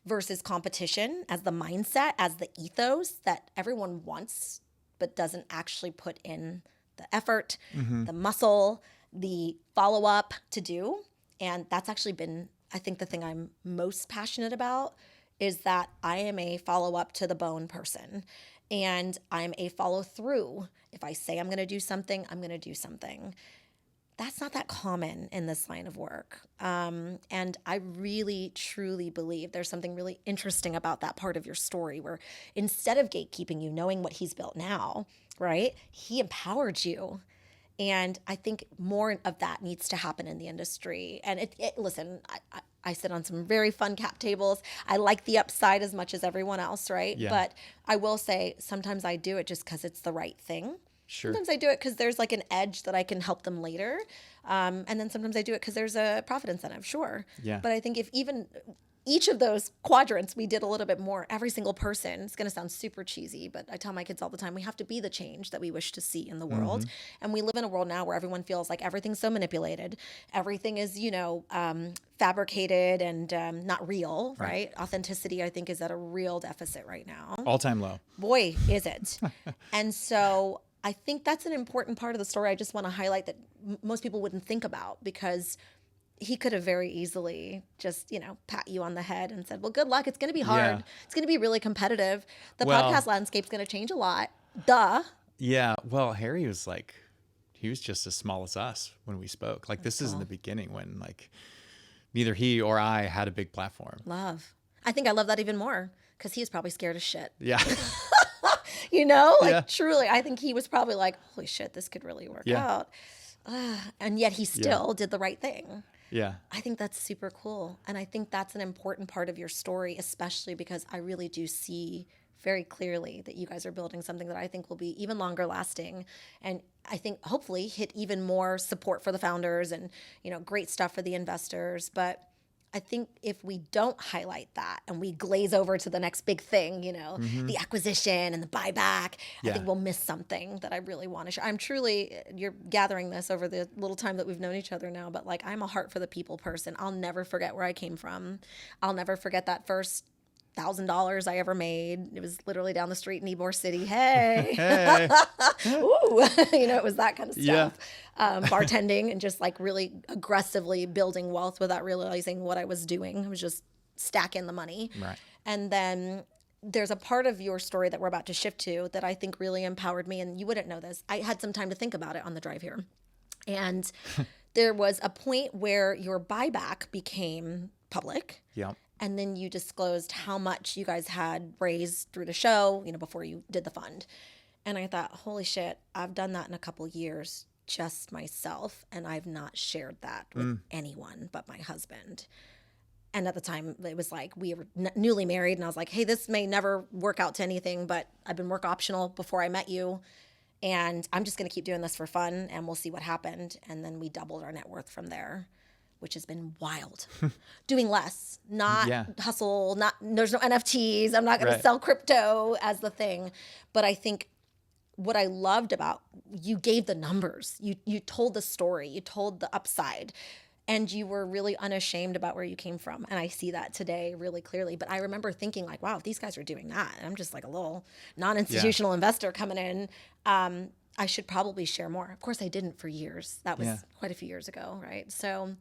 versus competition as the mindset, as the ethos that everyone wants, but doesn't actually put in the effort, the muscle, the follow-up to do. And that's actually been, I think, the thing I'm most passionate about is that I am a follow-up to the bone person. And I'm a follow-through. If I say I'm going to do something, I'm going to do something. That's not that common in this line of work. And I really, truly believe there's something really interesting about that part of your story where instead of gatekeeping you, knowing what he's built now, right, he empowered you. And I think more of that needs to happen in the industry. And listen, I sit on some very fun cap tables. I like the upside as much as everyone else, right? Yeah. But I will say sometimes I do it just because it's the right thing. Sure. Sometimes I do it because there's like an edge that I can help them later. And then sometimes I do it because there's a profit incentive, sure. Yeah. But I think if even each of those quadrants we did a little bit more, every single person, it's going to sound super cheesy, but I tell my kids all the time, we have to be the change that we wish to see in the world. And we live in a world now where everyone feels like everything's so manipulated. Everything is, fabricated and not real, right? Authenticity, I think, is at a real deficit right now. All-time low. Boy, is it. And so I think that's an important part of the story I just want to highlight that most people wouldn't think about, because he could have very easily just, pat you on the head and said, well, good luck. It's going to be hard. Yeah. It's going to be really competitive. The podcast landscape's going to change a lot. Duh. Yeah. Well, Harry was he was just as small as us when we spoke. This is in the beginning when neither he or I had a big platform. Love. I think I love that even more because he was probably scared as shit. Yeah. Truly, I think he was probably like, holy shit, this could really work out. And yet he still did the right thing. Yeah. I think that's super cool. And I think that's an important part of your story, especially because I really do see very clearly that you guys are building something that I think will be even longer lasting. And I think hopefully hit even more support for the founders and, great stuff for the investors. But I think if we don't highlight that and we glaze over to the next big thing, the acquisition and the buyback, I think we'll miss something that I really want to share. You're gathering this over the little time that we've known each other now, but I'm a heart for the people person. I'll never forget where I came from. I'll never forget that first $1,000 I ever made. It was literally down the street in Ybor City. Hey. Ooh. It was that kind of stuff. Bartending and just really aggressively building wealth without realizing what I was doing. I was just stacking the money. Right. And then there's a part of your story that we're about to shift to that I think really empowered me. And you wouldn't know this. I had some time to think about it on the drive here. And there was a point where your buyback became public. Yeah. And then you disclosed how much you guys had raised through the show, before you did the fund. And I thought, holy shit, I've done that in a couple years just myself. And I've not shared that with anyone but my husband. And at the time, it was we were newly married. And I was like, hey, this may never work out to anything, but I've been work optional before I met you. And I'm just going to keep doing this for fun. And we'll see what happened. And then we doubled our net worth from there, which has been wild. Doing less, not hustle, there's no NFTs. I'm not going to sell crypto as the thing. But I think what I loved about you gave the numbers. You told the story. You told the upside. And you were really unashamed about where you came from. And I see that today really clearly. But I remember thinking wow, if these guys are doing that, and I'm just a little non-institutional investor coming in, I should probably share more. Of course, I didn't for years. That was quite a few years ago, right? So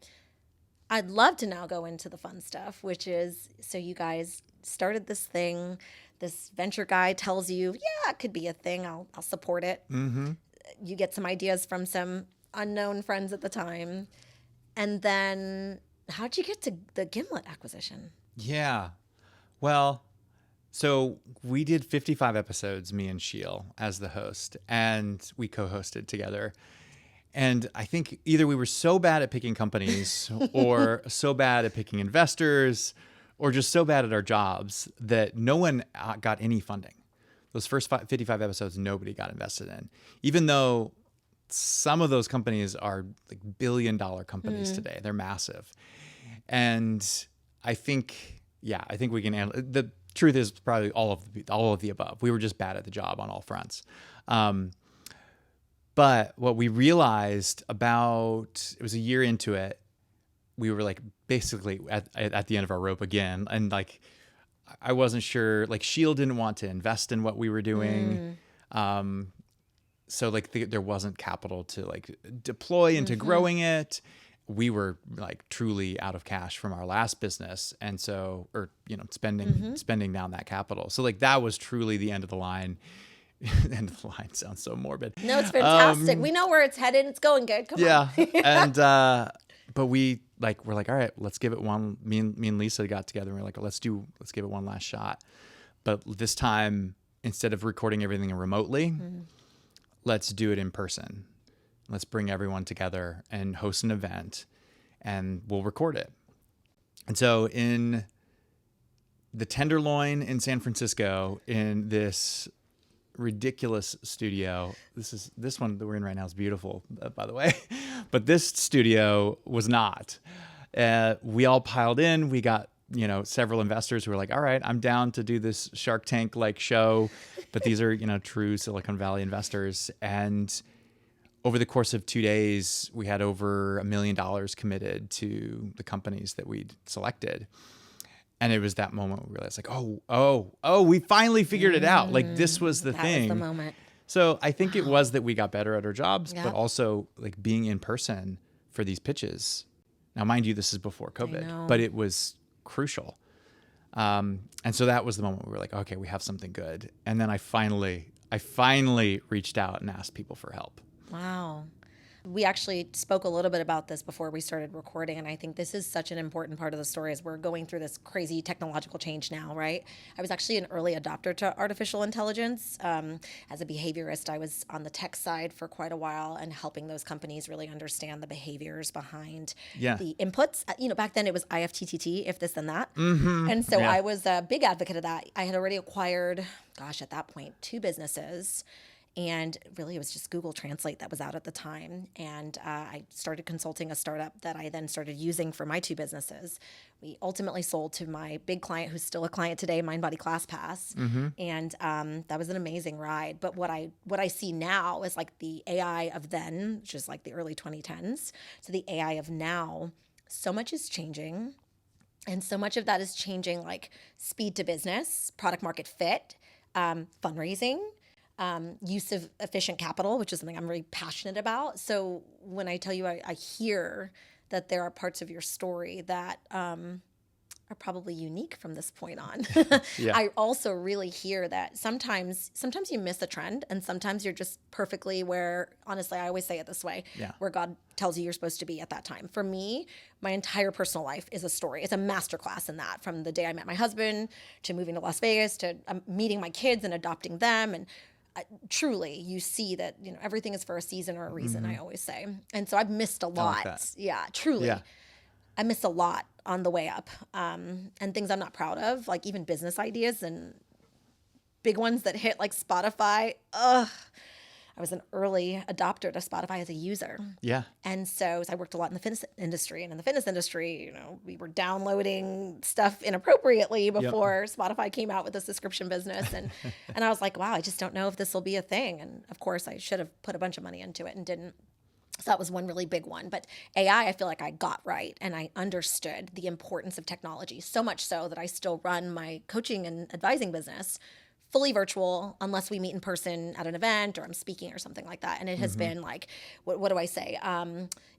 I'd love to now go into the fun stuff, which is, so you guys started this thing. This venture guy tells you, yeah, it could be a thing. I'll support it. Mm-hmm. You get some ideas from some unknown friends at the time. And then how'd you get to the Gimlet acquisition? Yeah. Well, so we did 55 episodes, me and Sheil as the host, and we co-hosted together. And I think either we were so bad at picking companies or so bad at picking investors or just so bad at our jobs that no one got any funding. Those first 55 episodes, nobody got invested in, even though some of those companies are like billion-dollar companies today. They're massive. And I think we can handle it. The truth is probably all of the above. We were just bad at the job on all fronts. But what we realized it was a year into it, we were like basically at the end of our rope again. And like, I wasn't sure, like Sheil didn't want to invest in what we were doing. So like there wasn't capital to like deploy into growing it. We were like truly out of cash from our last business. And so, spending down that capital. So like that was truly the end of the line. End of the line sounds so morbid. No, it's fantastic. We know where it's headed. It's going good. Come on. And, but we're like, all right, let's give it one. Me and Lisa got together and we're like, let's give it one last shot. But this time, instead of recording everything remotely, let's do it in person. Let's bring everyone together and host an event and we'll record it. And so in the Tenderloin in San Francisco, in this ridiculous studio, this one that we're in right now is beautiful, by the way, but this studio was not. We all piled in. We got several investors who were like, all right, I'm down to do this Shark Tank like show, but these are true Silicon Valley investors. And over the course of 2 days, we had over $1 million committed to the companies that we'd selected. And it was that moment we realized, like, oh, we finally figured it out. Like, this was the thing. That was the moment. So I think it was that we got better at our jobs, but also like being in person for these pitches. Now, mind you, this is before COVID, but it was crucial. And so that was the moment we were like, okay, we have something good. And then I finally reached out and asked people for help. Wow. We actually spoke a little bit about this before we started recording, and I think this is such an important part of the story as we're going through this crazy technological change now, right? I was actually an early adopter to artificial intelligence. As a behaviorist, I was on the tech side for quite a while and helping those companies really understand the behaviors behind the inputs. Back then it was IFTTT, if this then that. And so I was a big advocate of that. I had already acquired, at that point, 2 businesses. And really, it was just Google Translate that was out at the time. And I started consulting a startup that I then started using for my 2 businesses. We ultimately sold to my big client, who's still a client today, MindBody ClassPass. And that was an amazing ride. But what I see now is like the AI of then, which is like the early 2010s. So the AI of now, so much is changing. And so much of that is changing like speed to business, product market fit, fundraising, use of efficient capital, which is something I'm really passionate about. So when I tell you, I hear that there are parts of your story that are probably unique from this point on. I also really hear that sometimes you miss a trend, and sometimes you're just perfectly where, honestly, I always say it this way, where God tells you you're supposed to be at that time. For me, my entire personal life is a story. It's a masterclass in that, from the day I met my husband to moving to Las Vegas to meeting my kids and adopting them. And truly, you see that everything is for a season or a reason, I always say. And so I've missed a lot. Truly. I missed a lot on the way up, and things I'm not proud of, like even business ideas and big ones that hit, like Spotify. I was an early adopter to Spotify as a user. And so I worked a lot in the fitness industry. And in the fitness industry, we were downloading stuff inappropriately before Spotify came out with the subscription business. And and I was like, wow, I just don't know if this will be a thing. And of course, I should have put a bunch of money into it and didn't. So that was one really big one. But AI, I feel like I got right, and I understood the importance of technology, so much so that I still run my coaching and advising business fully virtual, unless we meet in person at an event or I'm speaking or something like that. And it has been like, what do I say?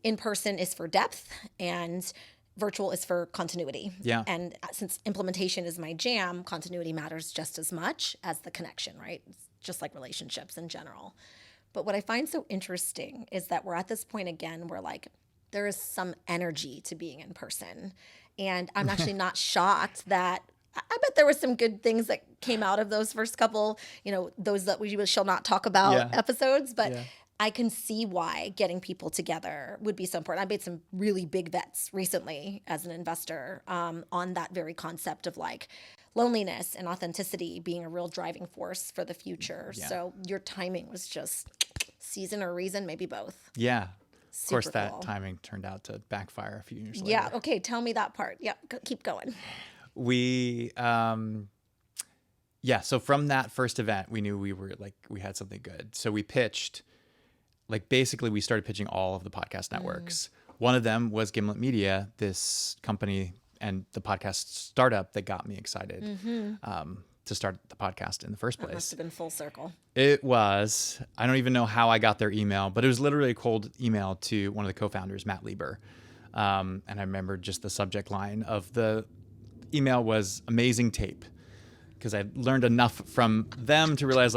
In person is for depth, and virtual is for continuity. Yeah. And since implementation is my jam, continuity matters just as much as the connection, right? It's just like relationships in general. But what I find so interesting is that we're at this point again where like there is some energy to being in person. And I'm actually not shocked that I bet there were some good things that came out of those first couple, those that we shall not talk about episodes. But I can see why getting people together would be so important. I made some really big bets recently as an investor on that very concept of like loneliness and authenticity being a real driving force for the future. Yeah. So your timing was just season or reason, maybe both. Yeah. Super of course, that cool. timing turned out to backfire a few years later. Yeah. Okay. Tell me that part. Yeah. Keep going. We, so from that first event, we knew we had something good. So we pitched, basically we started pitching all of the podcast networks. One of them was Gimlet Media, this company and the podcast startup that got me excited to start the podcast in the first place. That must have been full circle. It was. I don't even know how I got their email, but it was literally a cold email to one of the co-founders, Matt Lieber. And I remember just the subject line of the email was amazing tape, because I learned enough from them to realize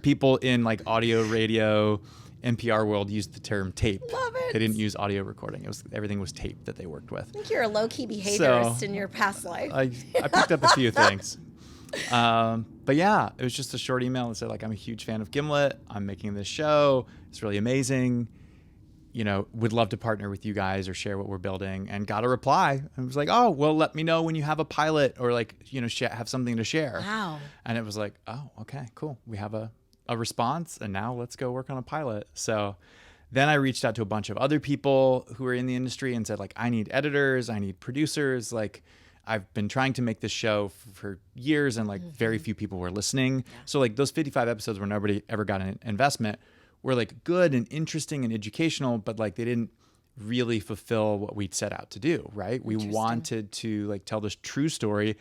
people in audio, radio, NPR world used the term tape. Love it. They didn't use audio recording. Everything was tape that they worked with. I think you're a low-key behaviorist in your past life. I picked up a few things. But yeah, it was just a short email that said I'm a huge fan of Gimlet. I'm making this show. It's really amazing. Would love to partner with you guys or share what we're building, and got a reply. And was like, oh, well, let me know when you have a pilot or have something to share. Wow. And it was like, oh, okay, cool. We have a response, and now let's go work on a pilot. So then I reached out to a bunch of other people who are in the industry and said I need editors, I need producers. I've been trying to make this show for years, and very few people were listening. Yeah. So those 55 episodes where nobody ever got an investment were good and interesting and educational, but they didn't really fulfill what we'd set out to do, right? We wanted to tell this true story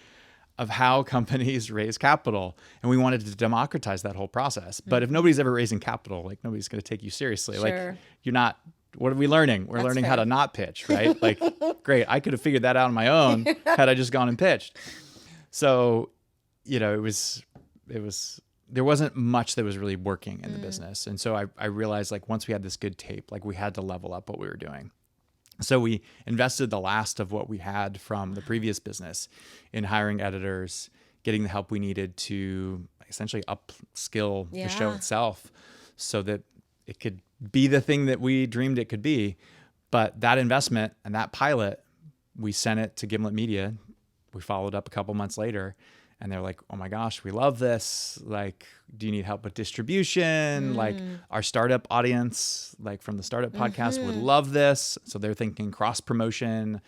of how companies raise capital, and we wanted to democratize that whole process. But if nobody's ever raising capital, nobody's going to take you seriously. Sure. You're not. What are we learning? We're learning how to not pitch, right? Great. I could have figured that out on my own had I just gone and pitched. So, it was, there wasn't much that was really working in the business. And so I realized once we had this good tape, we had to level up what we were doing. So we invested the last of what we had from the previous business in hiring editors, getting the help we needed to essentially upskill the show itself so that it could be the thing that we dreamed it could be. But that investment and that pilot, we sent it to Gimlet Media. We followed up a couple months later, and they're like, oh my gosh, we love this. Do you need help with distribution? Our startup audience, from the startup podcast would love this. So they're thinking cross promotion.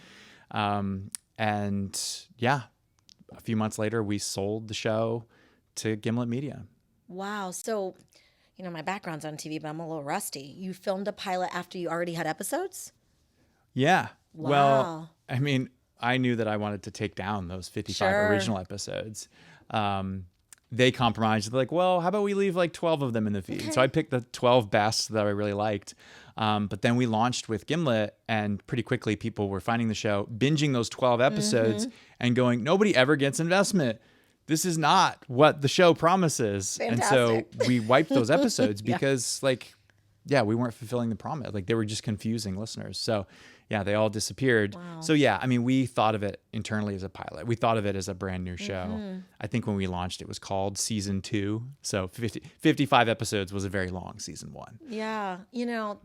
And yeah, a few months later, we sold the show to Gimlet Media. Wow. So, my background's on TV, but I'm a little rusty. You filmed a pilot after you already had episodes? Yeah. Wow. Well, I knew that I wanted to take down those 55 original episodes. They compromised. They're well, how about we leave 12 of them in the feed? Okay. So I picked the 12 best that I really liked. But then we launched with Gimlet, and pretty quickly people were finding the show, binging those 12 episodes and going, nobody ever gets investment. This is not what the show promises. Fantastic. And so we wiped those episodes because we weren't fulfilling the promise. They were just confusing listeners. So yeah, they all disappeared. Wow. So yeah, we thought of it internally as a pilot. We thought of it as a brand new show. I think when we launched, it was called season 2. So 55 episodes was a very long season 1. Yeah.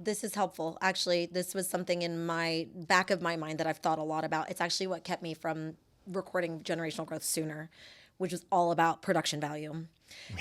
This is helpful. Actually, this was something in my back of my mind that I've thought a lot about. It's actually what kept me from recording Generational Growth sooner, which was all about production value.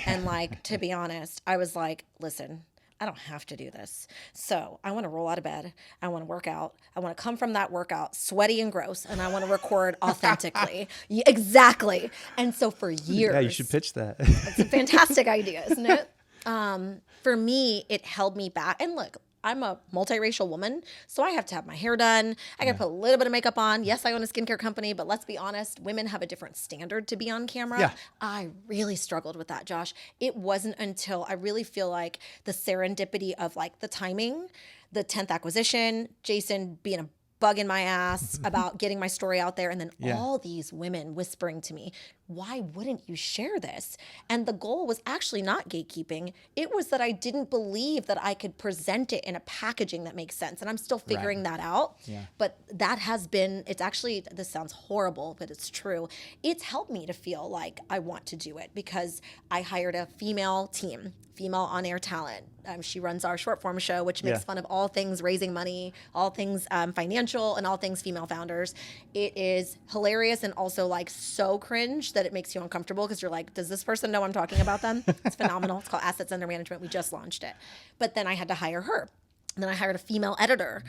And to be honest, I was listen, I don't have to do this. So I want to roll out of bed. I want to work out. I want to come from that workout sweaty and gross, and I want to record authentically. Exactly. And so for years. Yeah, you should pitch that. It's a fantastic idea, isn't it? For me, it held me back. And look, I'm a multiracial woman, so I have to have my hair done. I got to put a little bit of makeup on. Yes, I own a skincare company, but let's be honest, women have a different standard to be on camera. Yeah. I really struggled with that, Josh. It wasn't until I really feel the serendipity of the timing, the 10th acquisition, Jason being a bugging my ass about getting my story out there. And then Yeah. all these women whispering to me, why wouldn't you share this? And the goal was actually not gatekeeping. It was that I didn't believe that I could present it in a packaging that makes sense. And I'm still figuring that out. Yeah. But that has been, it's actually, this sounds horrible, but it's true. It's helped me to feel like I want to do it because I hired a female team, female on-air talent. She runs our short form show, which makes fun of all things raising money, all things financial, and all things female founders. It is hilarious and also like so cringe that it makes you uncomfortable because you're like, does this person know I'm talking about them? It's phenomenal. It's called Assets Under Management. We just launched it. But then I had to hire her. And then I hired a female editor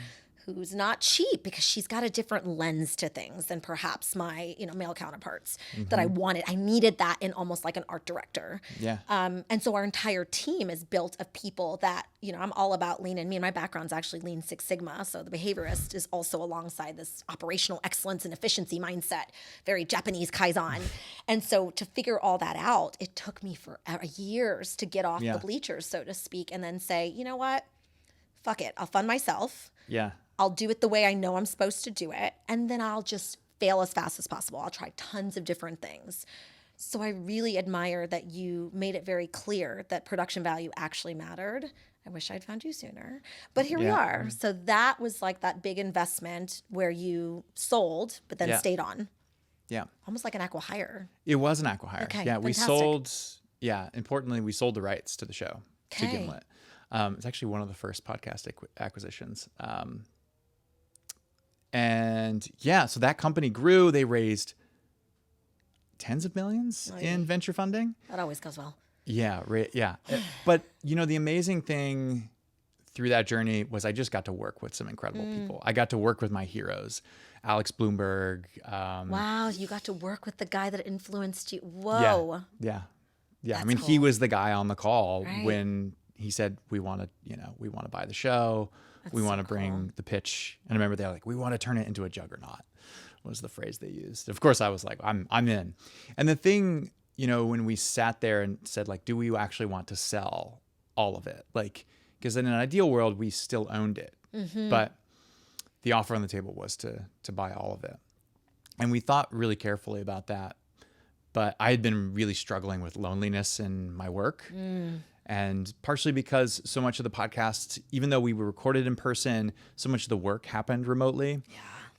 who's not cheap because she's got a different lens to things than perhaps my, male counterparts that I wanted. I needed that in almost like an art director. Yeah. And so our entire team is built of people that, I'm all about lean and mean. My background's actually Lean Six Sigma. So the behaviorist is also alongside this operational excellence and efficiency mindset, very Japanese Kaizen. And so to figure all that out, it took me for years to get off the bleachers, so to speak, and then say, you know what? Fuck it. I'll fund myself. Yeah. I'll do it the way I know I'm supposed to do it. And then I'll just fail as fast as possible. I'll try tons of different things. So I really admire that you made it very clear that production value actually mattered. I wish I'd found you sooner. But here we are. So that was like that big investment where you sold, but then stayed on. Yeah. Almost like an acqui-hire. It was an acqui-hire. Okay, yeah, we fantastic. sold, importantly, we sold the rights to the show to Okay. Gimlet. It's actually one of the first podcast acquisitions. So that company grew. They raised tens of millions in venture funding. That always goes well. Yeah, yeah. But the amazing thing through that journey was I just got to work with some incredible people. I got to work with my heroes, Alex Bloomberg. Wow, you got to work with the guy that influenced you. Whoa. Yeah. That's I mean, he cool. was the guy on the call Right. when he said, we want to buy the show. We want to bring the pitch. And I remember they were like, we want to turn it into a juggernaut, was the phrase they used. Of course, I was like, I'm in. And the thing, when we sat there and said, like, do we actually want to sell all of it? Like, because in an ideal world, we still owned it. But the offer on the table was to buy all of it. And we thought really carefully about that. But I had been really struggling with loneliness in my work. And partially because so much of the podcast, even though we were recorded in person, so much of the work happened remotely. Yeah.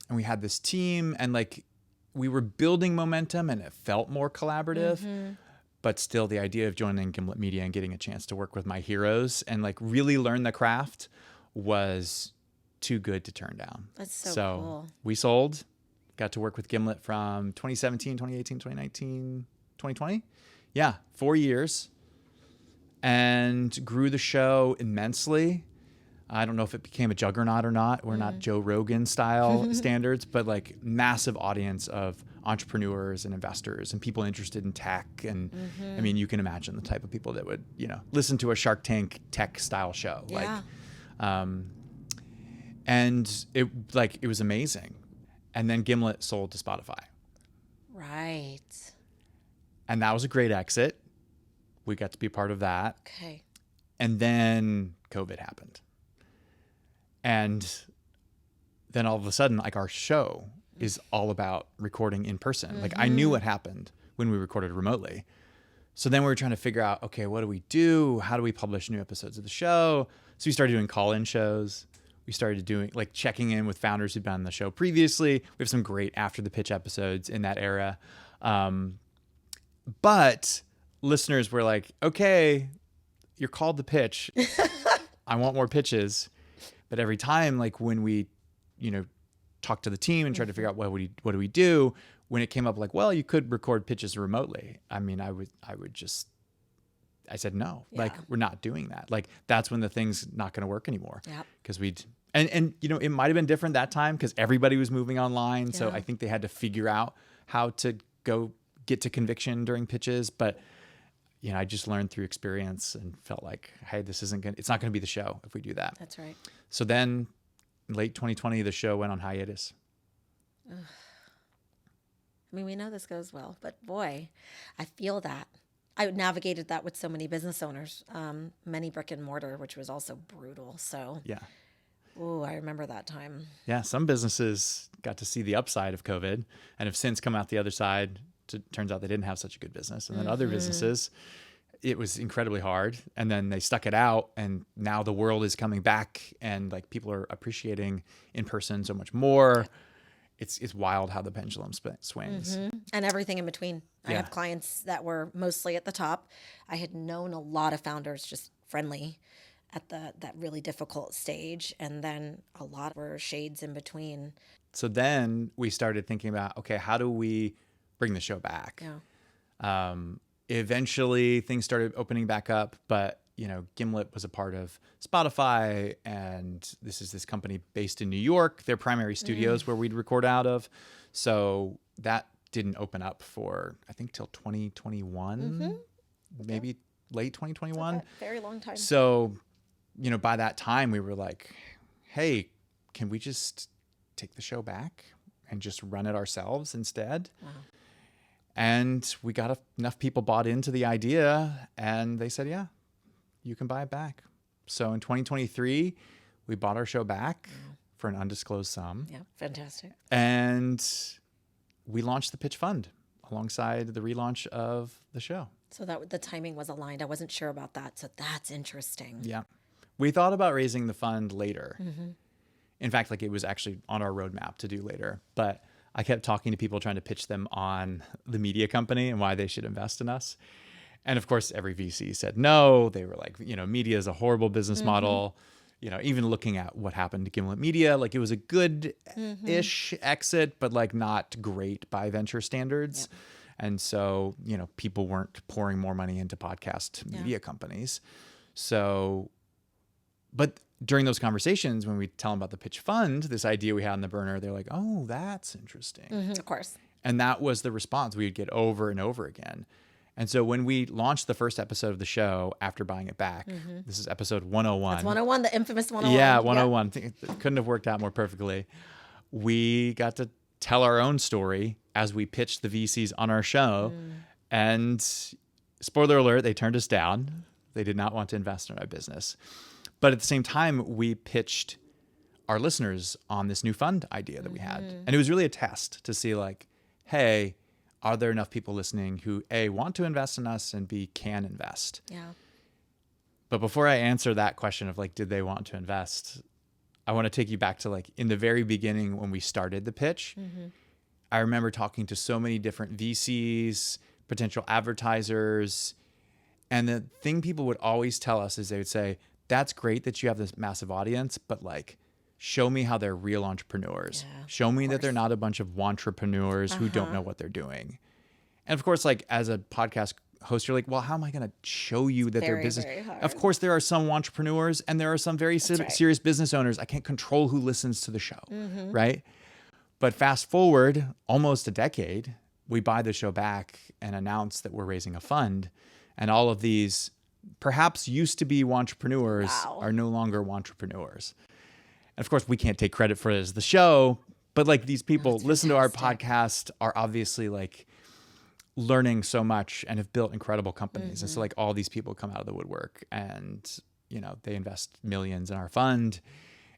And we had this team and like we were building momentum and it felt more collaborative. But still the idea of joining Gimlet Media and getting a chance to work with my heroes and like really learn the craft was too good to turn down. That's so cool. We sold, got to work with Gimlet from 2017, 2018, 2019, 2020. Yeah, 4 years. And grew the show immensely. I don't know if it became a juggernaut or not. We're not Joe Rogan style standards, but like massive audience of entrepreneurs and investors and people interested in tech. And I mean, you can imagine the type of people that would, listen to a Shark Tank tech style show. Yeah. And it was amazing. And then Gimlet sold to Spotify. Right. And that was a great exit. We got to be part of that. Okay. And then COVID happened. And then all of a sudden, like our show is all about recording in person. Like I knew what happened when we recorded remotely. So then we were trying to figure out, okay, what do we do? How do we publish new episodes of the show? So we started doing call-in shows. We started doing like checking in with founders who'd been on the show previously. We have some great after the pitch episodes in that era. But listeners were like, okay, you're called to pitch. I want more pitches. But every time, like when we, talked to the team and tried to figure out what do we do, when it came up like, well, you could record pitches remotely. I mean, I said, no, like we're not doing that. Like that's when the thing's not going to work anymore. Yeah. Cause and it might've been different that time cause everybody was moving online. So I think they had to figure out how to go get to conviction during pitches. But I just learned through experience and felt like, hey, it's not going to be the show if we do that. That's right. So then late 2020, the show went on hiatus. Ugh. I mean, we know this goes well, but boy, I feel that. I navigated that with so many business owners, many brick and mortar, which was also brutal. So yeah. Oh, I remember that time. Yeah, some businesses got to see the upside of COVID and have since come out the other side. Turns out they didn't have such a good business. And then other businesses, it was incredibly hard. And then they stuck it out. And now the world is coming back and like people are appreciating in person so much more. It's wild how the pendulum swings. And everything in between. I Yeah. have clients that were mostly at the top. I had known a lot of founders just friendly at that really difficult stage. And then a lot were shades in between. So then we started thinking about, okay, how do we bring the show back? Yeah. Eventually things started opening back up, but Gimlet was a part of Spotify, and this is this company based in New York, their primary studios where we'd record out of. So that didn't open up for, I think, till 2021, maybe late 2021. Very long time. So, by that time we were like, hey, can we just take the show back and just run it ourselves instead? Wow. And we got enough people bought into the idea, and they said, yeah, you can buy it back. So in 2023, we bought our show back for an undisclosed sum. Yeah, fantastic. And we launched the Pitch Fund alongside the relaunch of the show. So that the timing was aligned. I wasn't sure about that. So that's interesting. Yeah. We thought about raising the fund later. In fact, like it was actually on our roadmap to do later. But I kept talking to people trying to pitch them on the media company and why they should invest in us. And of course, every VC said no. They were like, media is a horrible business model. Even looking at what happened to Gimlet Media, like it was a good-ish exit, but like not great by venture standards. Yep. And so, people weren't pouring more money into podcast media companies. So, but during those conversations, when we tell them about the Pitch Fund, this idea we had on the burner, they're like, oh, that's interesting. Of course. And that was the response we would get over and over again. And so when we launched the first episode of the show after buying it back, this is episode 101. That's 101, the infamous 101. Yeah, 101. It couldn't have worked out more perfectly. We got to tell our own story as we pitched the VCs on our show. And spoiler alert, they turned us down. They did not want to invest in our business. But at the same time, we pitched our listeners on this new fund idea that we had. And it was really a test to see like, hey, are there enough people listening who A, want to invest in us and B, can invest? Yeah. But before I answer that question of like, did they want to invest? I want to take you back to like in the very beginning when we started the pitch. I remember talking to so many different VCs, potential advertisers. And the thing people would always tell us is they would say, that's great that you have this massive audience, but like, show me how they're real entrepreneurs. Yeah, show me that they're not a bunch of wantrepreneurs who don't know what they're doing. And of course, like as a podcast host, you're like, well, how am I going to show you that they're business? Very hard. Of course, there are some entrepreneurs and there are some very serious business owners. I can't control who listens to the show, right? But fast forward almost a decade, we buy the show back and announce that we're raising a fund. And all of these perhaps used to be wantrepreneurs are no longer wantrepreneurs. And of course, we can't take credit for it as the show, but like these people listen to our podcast are obviously like learning so much and have built incredible companies. And so like all these people come out of the woodwork and, they invest millions in our fund,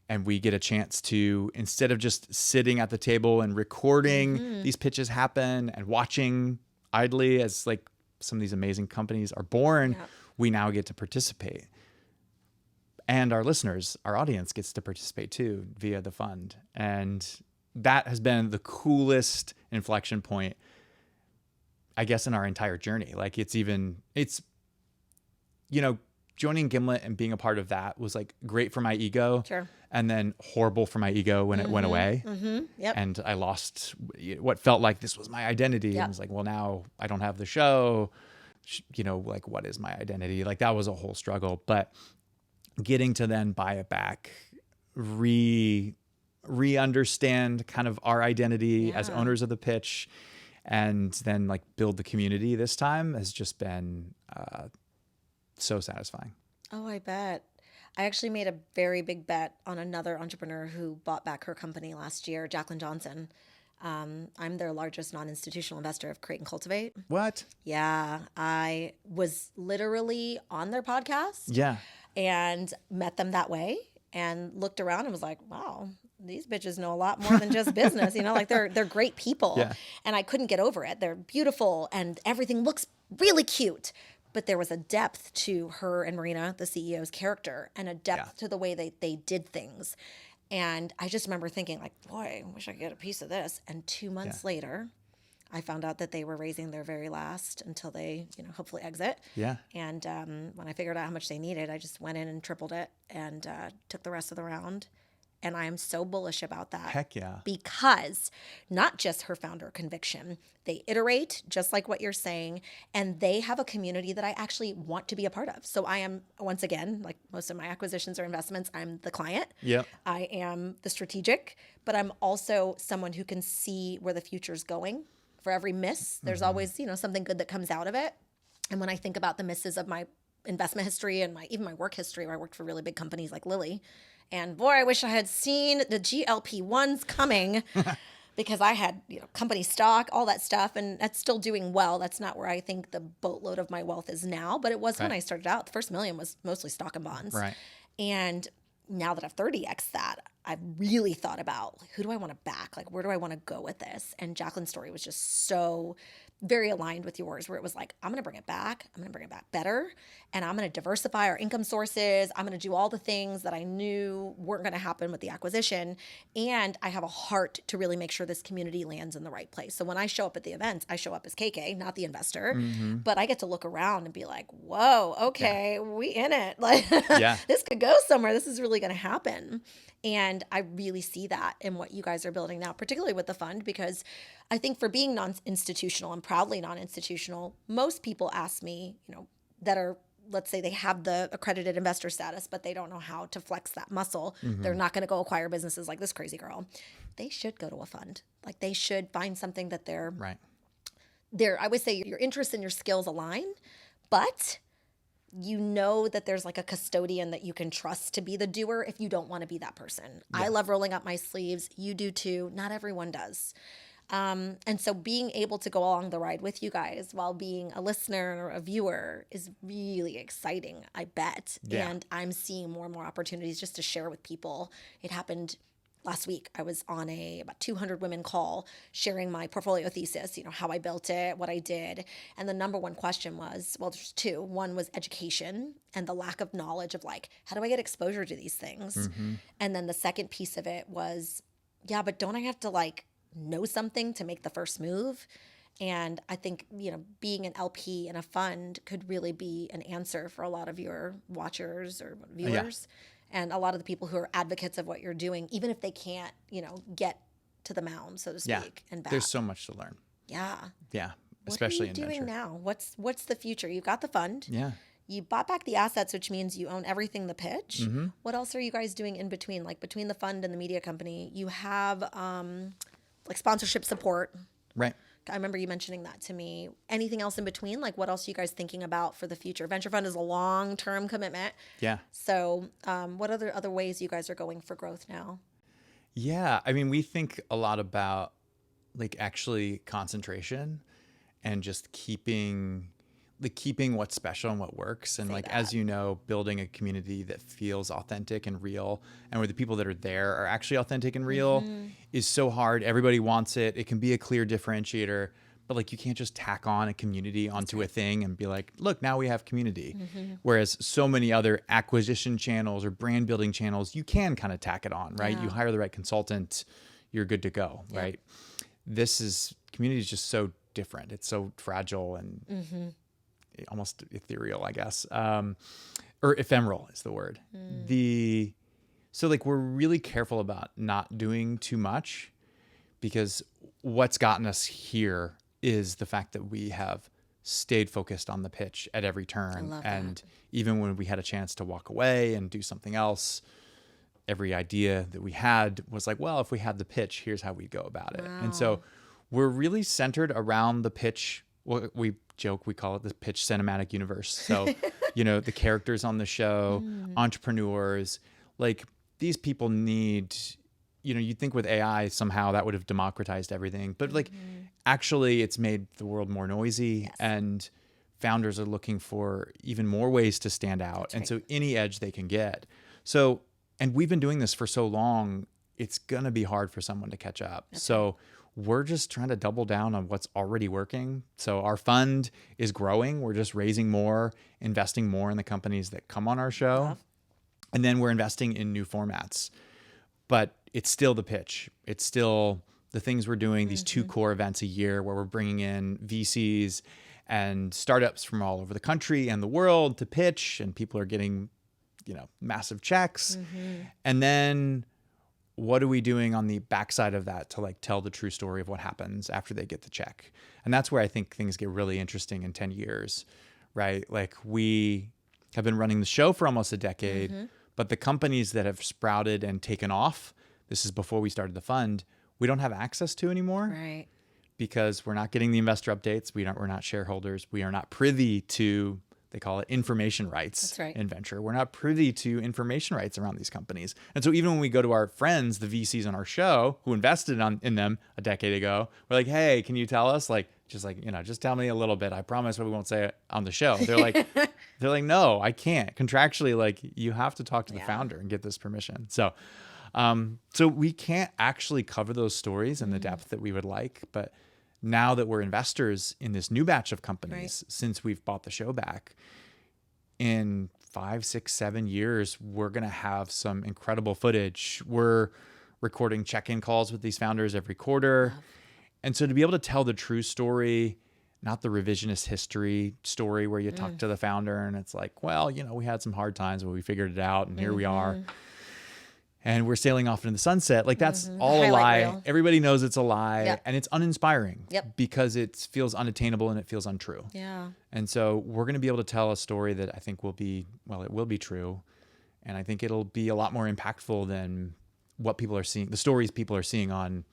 and we get a chance to, instead of just sitting at the table and recording these pitches happen and watching idly as like some of these amazing companies are born, we now get to participate. And our listeners, our audience gets to participate too via the fund. And that has been the coolest inflection point, I guess, in our entire journey. Like joining Gimlet and being a part of that was like great for my ego. Sure. And then horrible for my ego when it went away. Yep. And I lost what felt like this was my identity. And I was like, well, now I don't have the show. Like, what is my identity? Like, that was a whole struggle. But getting to then buy it back, re-understand kind of our identity as owners of the pitch, and then like build the community this time has just been so satisfying. Oh, I bet. I actually made a very big bet on another entrepreneur who bought back her company last year, Jacqueline Johnson. I'm their largest non-institutional investor of Create and Cultivate. What? Yeah, I was literally on their podcast. Yeah. And met them that way. and looked around and was like, wow, these bitches know a lot more than just business. Like they're great people. Yeah. And I couldn't get over it. They're beautiful and everything looks really cute. But there was a depth to her and Marina, the CEO's character, and a depth to the way they did things. And I just remember thinking like, boy, I wish I could get a piece of this. And 2 months later, I found out that they were raising their very last until they, hopefully exit. Yeah. And when I figured out how much they needed, I just went in and tripled it and took the rest of the round. And I am so bullish about that. Heck yeah. Because not just her founder conviction, they iterate just like what you're saying, and they have a community that I actually want to be a part of. So I am, once again, like most of my acquisitions or investments, I'm the client. Yep. I am the strategic, but I'm also someone who can see where the future's going. For every miss, there's always, something good that comes out of it. And when I think about the misses of my investment history and even my work history, where I worked for really big companies like Lilly, and boy, I wish I had seen the GLP-1s coming because I had, company stock, all that stuff, and that's still doing well. That's not where I think the boatload of my wealth is now, but it was when I started out. The first $1 million was mostly stock and bonds. Right. And now that I've 30x that, I've really thought about who do I want to back? Like, where do I want to go with this? And Jacqueline's story was just so very aligned with yours, where it was like, I'm going to bring it back. I'm going to bring it back better. And I'm going to diversify our income sources. I'm going to do all the things that I knew weren't going to happen with the acquisition. And I have a heart to really make sure this community lands in the right place. So when I show up at the events, I show up as KK, not the investor, but I get to look around and be like, whoa, okay, we in it. Like, this could go somewhere. This is really going to happen. And I really see that in what you guys are building now, particularly with the fund, because I think for being non-institutional and proudly non-institutional, most people ask me, that are, let's say they have the accredited investor status, but they don't know how to flex that muscle. They're not going to go acquire businesses like this crazy girl. They should go to a fund. Like they should find something that they're, I would say your interests and your skills align, but that there's like a custodian that you can trust to be the doer if you don't want to be that person. I love rolling up my sleeves. You do too. Not everyone does. And so being able to go along the ride with you guys while being a listener or a viewer is really exciting, I bet. Yeah. And I'm seeing more and more opportunities just to share with people. It happened last week. I was on about 200 women call sharing my portfolio thesis, how I built it, what I did. And the number one question was, well, there's two. One was education and the lack of knowledge of like, how do I get exposure to these things? And then the second piece of it was, yeah, but don't I have to like know something to make the first move? And I think, being an LP in a fund could really be an answer for a lot of your watchers or viewers. And a lot of the people who are advocates of what you're doing, even if they can't, get to the mound, so to speak, and back. There's so much to learn. Yeah. Yeah. Especially in venture. What are you doing now? What's the future? You've got the fund. Yeah. You bought back the assets, which means you own everything the pitch. What else are you guys doing in between? Like between the fund and the media company, you have like sponsorship support. Right. I remember you mentioning that to me. Anything else in between? Like what else are you guys thinking about for the future? Venture fund is a long-term commitment. Yeah. So what other ways you guys are going for growth now? Yeah. I mean, we think a lot about like actually concentration and just keeping what's special and what works. And as you know, building a community that feels authentic and real and where the people that are there are actually authentic and real is so hard. Everybody wants it. It can be a clear differentiator, but like you can't just tack on a community onto a thing and be like, look, now we have community. Whereas so many other acquisition channels or brand building channels, you can kind of tack it on, right? Yeah. You hire the right consultant, you're good to go, right? Community is just so different. It's so fragile and almost ethereal, I guess, or ephemeral is the word. So we're really careful about not doing too much because what's gotten us here is the fact that we have stayed focused on the pitch at every turn. And even when we had a chance to walk away and do something else, every idea that we had was like, well, if we had the pitch, here's how we'd go about it. And so we're really centered around the pitch. Well, we joke, we call it the pitch cinematic universe. So, the characters on the show, entrepreneurs, like these people need, you'd think with AI somehow that would have democratized everything, but actually it's made the world more noisy and founders are looking for even more ways to stand out. And so any edge they can get. So And we've been doing this for so long, it's going to be hard for someone to catch up. So we're just trying to double down on what's already working. So our fund is growing. We're just raising more, investing more in the companies that come on our show. And then we're investing in new formats. But it's still the pitch. It's still the things we're doing, these 2 core events a year where we're bringing in VCs and startups from all over the country and the world to pitch, and people are getting, massive checks. And then what are we doing on the backside of that to like tell the true story of what happens after they get the check? And that's where I think things get really interesting in 10 years, right? Like we have been running the show for almost a decade, but the companies that have sprouted and taken off, this is before we started the fund, we don't have access to anymore. Right. Because we're not getting the investor updates. We're not shareholders. We are not privy to, they call it information rights. That's right. In venture. We're not privy to information rights around these companies. And so even when we go to our friends, the VCs on our show who invested in them a decade ago, we're like, hey, can you tell us? Just tell me a little bit. I promise we won't say it on the show. They're like, no, I can't. Contractually, you have to talk to the founder and get this permission. So we can't actually cover those stories in the depth that we would like, but now that we're investors in this new batch of companies, since we've bought the show back, in 5, 6, 7 years, we're going to have some incredible footage. We're recording check-in calls with these founders every quarter. And so to be able to tell the true story, not the revisionist history story where you talk to the founder and it's like, well, we had some hard times, but we figured it out and here we are. And we're sailing off into the sunset. Like that's all a lie. Reel. Everybody knows it's a lie and it's uninspiring because it feels unattainable and it feels untrue. Yeah. And so we're going to be able to tell a story that I think it will be true. And I think it'll be a lot more impactful than what people are seeing, the stories people are seeing on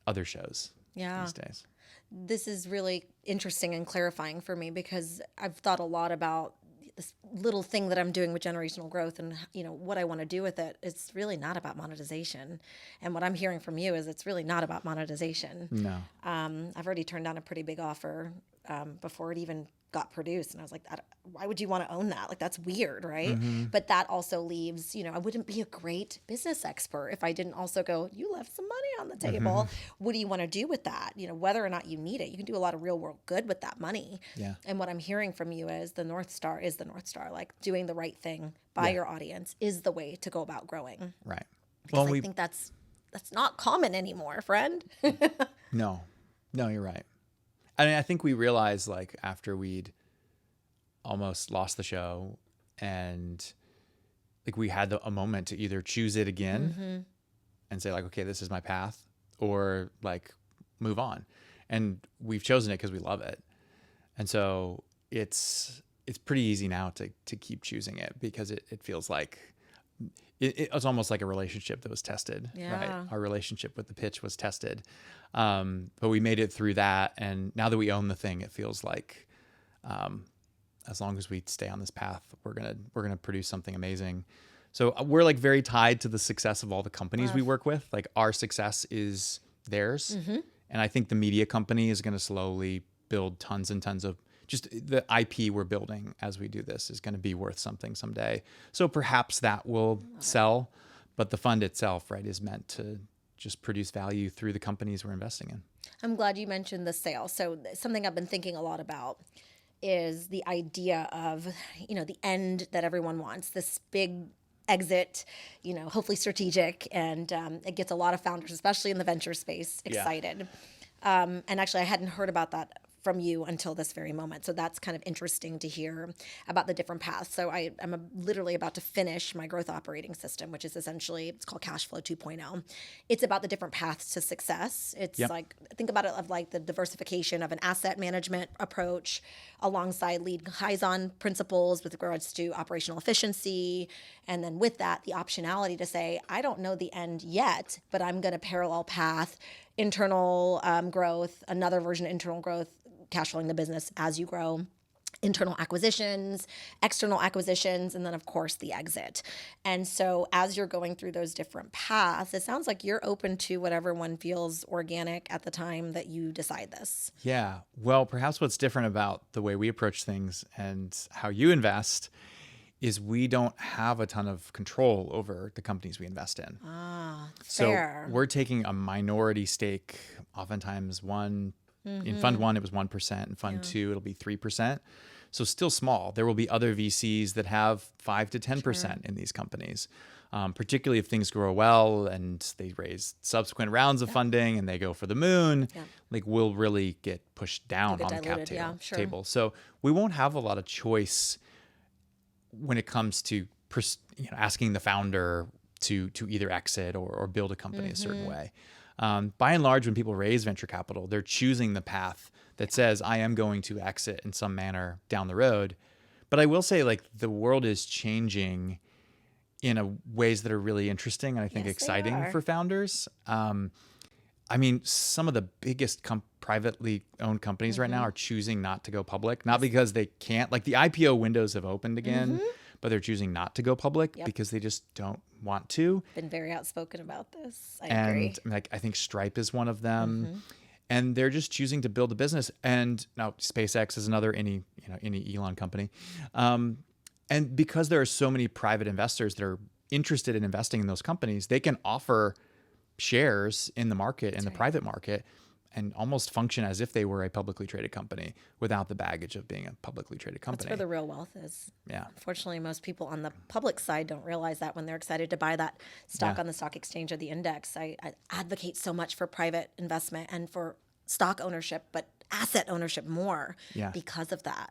other shows these days. This is really interesting and clarifying for me because I've thought a lot about this little thing that I'm doing with generational growth and, what I want to do with it. It's really not about monetization. And what I'm hearing from you is it's really not about monetization. No. I've already turned down a pretty big offer before it even got produced. And I was like, why would you want to own that? Like, that's weird, right? But that also leaves, I wouldn't be a great business expert if I didn't also go, you left some money on the table. What do you want to do with that? Whether or not you need it, you can do a lot of real world good with that money. Yeah. And what I'm hearing from you is the North Star is the North Star. Like doing the right thing by your audience is the way to go about growing. Right. Because I think that's not common anymore, friend. No, you're right. I mean, I think we realized after we'd almost lost the show and we had a moment to either choose it again and say okay, this is my path, or move on. And we've chosen it because we love it. And so it's pretty easy now to keep choosing it because it feels like it's almost like a relationship that was tested, right? Our relationship with the pitch was tested. But we made it through that. And now that we own the thing, it feels like, as long as we stay on this path, we're going to produce something amazing. So we're very tied to the success of all the companies we work with. Our success is theirs. And I think the media company is going to slowly build tons and tons of just the IP we're building as we do this is going to be worth something someday. So perhaps that will sell, but the fund itself, is meant to just produce value through the companies we're investing in. I'm glad you mentioned the sale. So something I've been thinking a lot about is the idea of, the end that everyone wants, this big exit, hopefully strategic, and it gets a lot of founders, especially in the venture space, excited. And actually, I hadn't heard about that from you until this very moment. So that's kind of interesting to hear about the different paths. So I'm literally about to finish my growth operating system, which is essentially, it's called Cash Flow 2.0. It's about the different paths to success. It's think about it of the diversification of an asset management approach alongside lead Kaizen principles with regards to operational efficiency. And then with that, the optionality to say, I don't know the end yet, but I'm going to parallel path internal growth, another version of internal growth, cash flowing the business as you grow, internal acquisitions, external acquisitions, and then of course the exit. And so as you're going through those different paths, it sounds like you're open to whatever one feels organic at the time that you decide this. Yeah. Well, perhaps what's different about the way we approach things and how you invest is we don't have a ton of control over the companies we invest in. So Fair. we're taking a minority stake, oftentimes in fund one, it was 1%. In fund two, it'll be 3%. So still small. There will be other VCs that have 5 to 10% in these companies, particularly if things grow well and they raise subsequent rounds of funding and they go for the moon. Like we'll really get pushed down on the cap table. So we won't have a lot of choice when it comes to asking the founder to either exit or build a company a certain way. By and large, when people raise venture capital, they're choosing the path that says, I am going to exit in some manner down the road. But I will say, like, the world is changing in ways that are really interesting and I think exciting for founders. I mean, some of the biggest privately owned companies right now are choosing not to go public, not because they can't. Like, the IPO windows have opened again, but they're choosing not to go public because they just don't want to. Been very outspoken about this. I agree. And like, I think Stripe is one of them. And they're just choosing to build a business. And now SpaceX is another, any Elon company. And because there are so many private investors that are interested in investing in those companies, they can offer shares in the market, in the private market, and almost function as if they were a publicly traded company without the baggage of being a publicly traded company. That's where the real wealth is. Yeah. Unfortunately, most people on the public side don't realize that when they're excited to buy that stock on the stock exchange or the index. I advocate so much for private investment and for stock ownership, but asset ownership more because of that.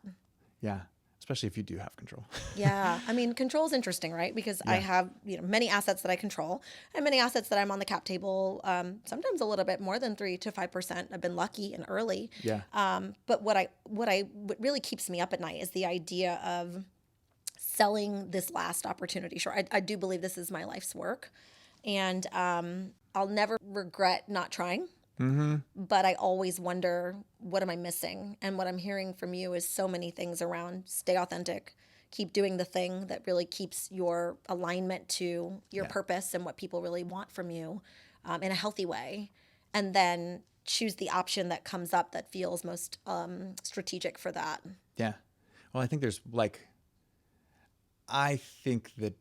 Yeah. Especially if you do have control. Yeah. I mean, control is interesting, right? Because I have many assets that I control and many assets that I'm on the cap table, sometimes a little bit more than 3 to 5%. I've been lucky and early. Yeah. But what really keeps me up at night is the idea of selling this last opportunity. Sure, I do believe this is my life's work. And I'll never regret not trying. But I always wonder, what am I missing? And what I'm hearing from you is so many things around stay authentic, keep doing the thing that really keeps your alignment to your purpose and what people really want from you in a healthy way. And then choose the option that comes up that feels most strategic for that. Yeah. Well, I think that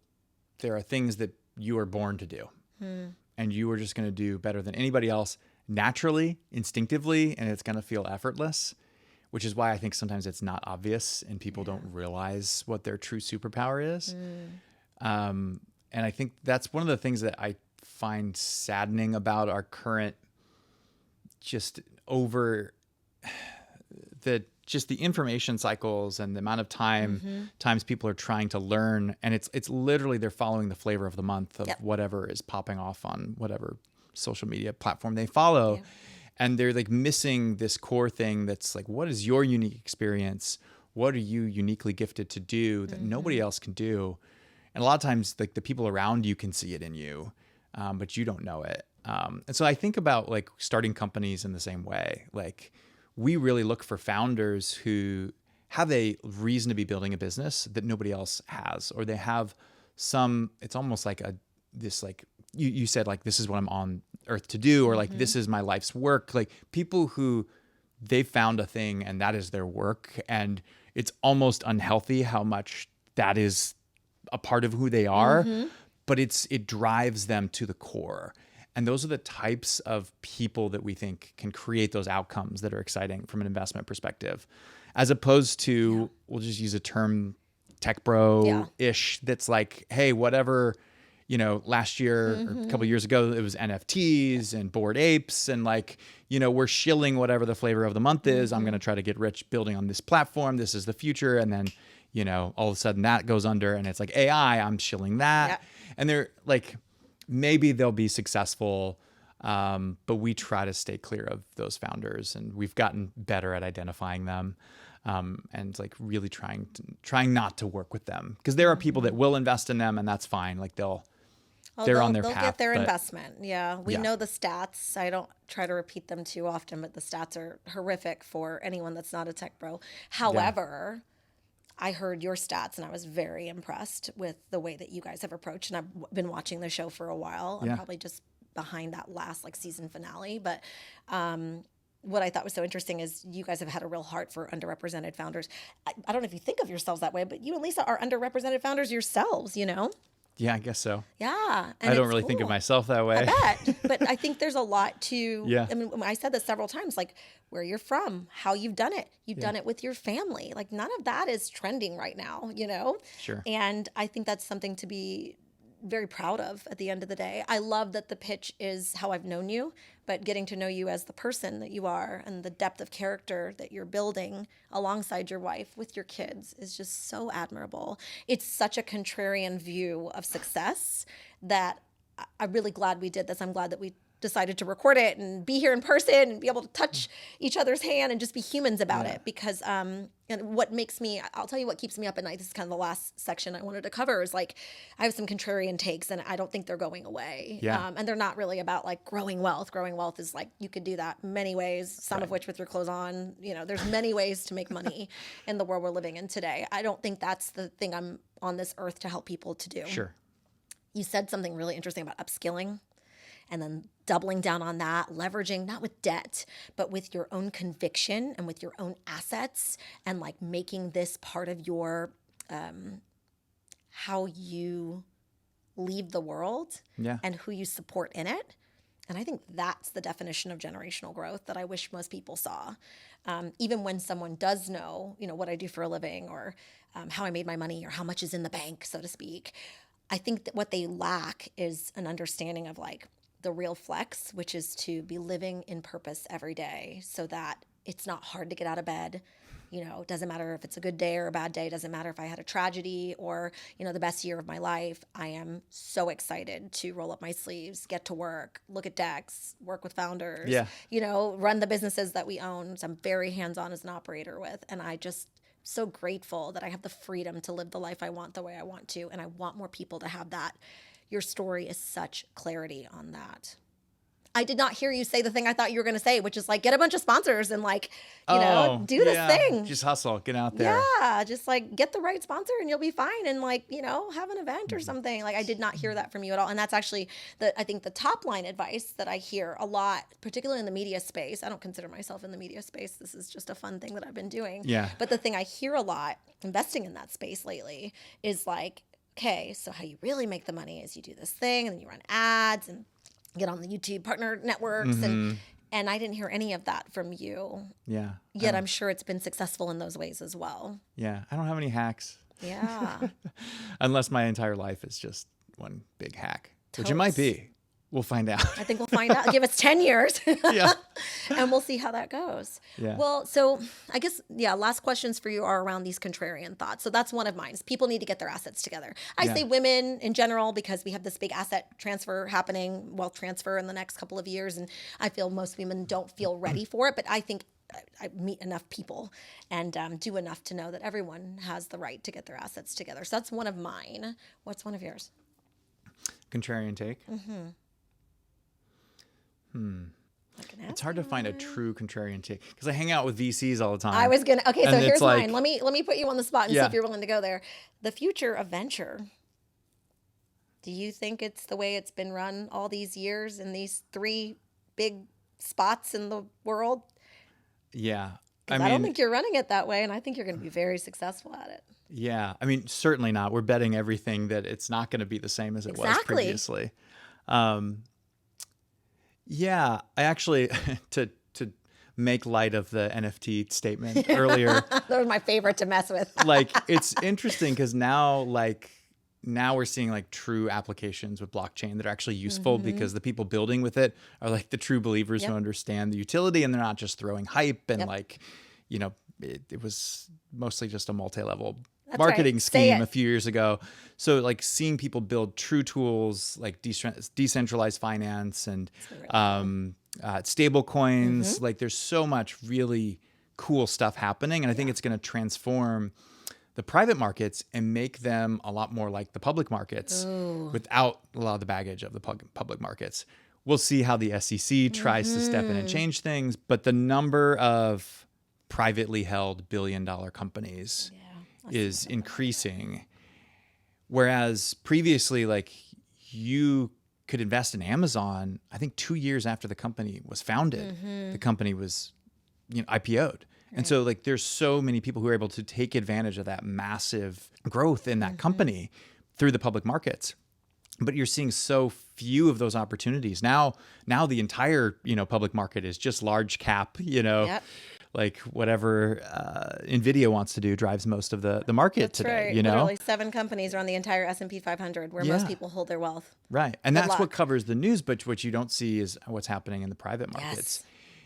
there are things that you are born to do and you are just going to do better than anybody else naturally, instinctively, and it's going to feel effortless, which is why I think sometimes it's not obvious and people don't realize what their true superpower is. And I think that's one of the things that I find saddening about our current the information cycles and the amount of times people are trying to learn, and it's literally they're following the flavor of the month of whatever is popping off on whatever social media platform they follow. And they're like missing this core thing that's like, what is your unique experience? What are you uniquely gifted to do that nobody else can do? And a lot of times like the people around you can see it in you, but you don't know it. And so I think about like starting companies in the same way. Like we really look for founders who have a reason to be building a business that nobody else has, or they have it's almost like you said, like, this is what I'm on earth to do, or like, this is my life's work. Like people who they found a thing and that is their work. And it's almost unhealthy how much that is a part of who they are, but it drives them to the core. And those are the types of people that we think can create those outcomes that are exciting from an investment perspective, as opposed to, we'll just use a term, tech bro-ish, that's like, hey, whatever, last year or a couple of years ago, it was NFTs and Bored Apes, and like, we're shilling whatever the flavor of the month is. I'm going to try to get rich building on this platform. This is the future. And then, all of a sudden that goes under and it's like AI, I'm shilling that. And they're like, maybe they'll be successful. But we try to stay clear of those founders, and we've gotten better at identifying them. And like really trying not to work with them, because there are people that will invest in them and that's fine. Like they'll on their path. They'll get their investment. Yeah. We know the stats. I don't try to repeat them too often, but the stats are horrific for anyone that's not a tech bro. However, I heard your stats and I was very impressed with the way that you guys have approached. And I've been watching the show for a while. I'm probably just behind that last season finale, but what I thought was so interesting is you guys have had a real heart for underrepresented founders. I don't know if you think of yourselves that way, but you and Lisa are underrepresented founders yourselves, you know? Yeah, I guess so. Yeah. And I don't it's really think of cool. myself that way. I bet. But I think there's a lot to, Yeah. I mean, I said this several times, like where you're from, how you've done it. You've Yeah. done it with your family. Like none of that is trending right now, you know? Sure. And I think that's something to be very proud of at the end of the day. I love that the pitch is how I've known you, but getting to know you as the person that you are and the depth of character that you're building alongside your wife with your kids is just so admirable. It's such a contrarian view of success that I'm really glad we did this. I'm glad that we decided to record it and be here in person and be able to touch each other's hand and just be humans about it. Because, and what makes me, I'll tell you what keeps me up at night. This is kind of the last section I wanted to cover is like, I have some contrarian takes and I don't think they're going away. Yeah. And they're not really about like growing wealth. Growing wealth is like, you could do that many ways, some of which with your clothes on, you know, there's many ways to make money in the world we're living in today. I don't think that's the thing I'm on this earth to help people to do. Sure. You said something really interesting about upskilling and then doubling down on that, leveraging not with debt, but with your own conviction and with your own assets and like making this part of your, how you leave the world Yeah. and who you support in it. And I think that's the definition of generational growth that I wish most people saw. Even when someone does know, you know, what I do for a living or how I made my money or how much is in the bank, so to speak, I think that what they lack is an understanding of like the real flex, which is to be living in purpose every day so that it's not hard to get out of bed. You know, it doesn't matter if it's a good day or a bad day. It doesn't matter if I had a tragedy or, you know, the best year of my life. I am so excited to roll up my sleeves, get to work, look at decks, work with founders, you know, run the businesses that we own. So I'm very hands-on as an operator with, and I just so grateful that I have the freedom to live the life I want the way I want to. And I want more people to have that. Your story is such clarity on that. I did not hear you say the thing I thought you were going to say, which is like, get a bunch of sponsors and like, you know, do this thing. Just hustle, get out there. Yeah. Just like get the right sponsor and you'll be fine. And like, you know, have an event or something. Like I did not hear that from you at all. And that's actually I think the top line advice that I hear a lot, particularly in the media space. I don't consider myself in the media space. This is just a fun thing that I've been doing. Yeah. But the thing I hear a lot investing in that space lately is like, okay, so how you really make the money is you do this thing and then you run ads and get on the YouTube partner networks. And I didn't hear any of that from you. Yeah. Yet I'm sure it's been successful in those ways as well. Yeah. I don't have any hacks. Yeah. Unless my entire life is just one big hack, which it might be. We'll find out. I think we'll find out. Give us 10 years. Yeah. And we'll see how that goes. Yeah. Well, so I guess, last questions for you are around these contrarian thoughts. So that's one of mine. People need to get their assets together. I say women in general because we have this big asset transfer happening, wealth transfer in the next couple of years. And I feel most women don't feel ready for it. But I think I meet enough people and do enough to know that everyone has the right to get their assets together. So that's one of mine. What's one of yours? Contrarian take? It's hard to find a true contrarian take because I hang out with VCs all the time. I was gonna. Okay, so And here's it's like- mine. Let me put you on the spot and see if you're willing to go there. The future of venture. Do you think it's the way it's been run all these years in these 3 big spots in the world? Yeah. I don't think you're running it that way, and I think you're going to be very successful at it. Yeah. I mean, certainly not. We're betting everything that it's not going to be the same as it was previously. Yeah, I actually, to make light of the NFT statement earlier. That was my favorite to mess with. Like, it's interesting because now we're seeing like true applications with blockchain that are actually useful because the people building with it are like the true believers who understand the utility and they're not just throwing hype and like, you know, it was mostly just a multi-level marketing scheme a few years ago. So like seeing people build true tools like decentralized finance and stable coins, like there's so much really cool stuff happening. And I think it's going to transform the private markets and make them a lot more like the public markets without a lot of the baggage of the public markets. We'll see how the SEC tries to step in and change things, but the number of privately held billion-dollar companies is increasing. Whereas previously, like you could invest in Amazon, I think 2 years after the company was founded, the company was, IPO'd. And so like there's so many people who are able to take advantage of that massive growth in that company through the public markets. But you're seeing so few of those opportunities. Now the entire, public market is just large cap, like whatever NVIDIA wants to do drives most of the market That's today, right. Literally 7 companies are on the entire S&P 500 where most people hold their wealth. Right. And Good that's luck. what covers the news, but what you don't see is what's happening in the private markets. Yes.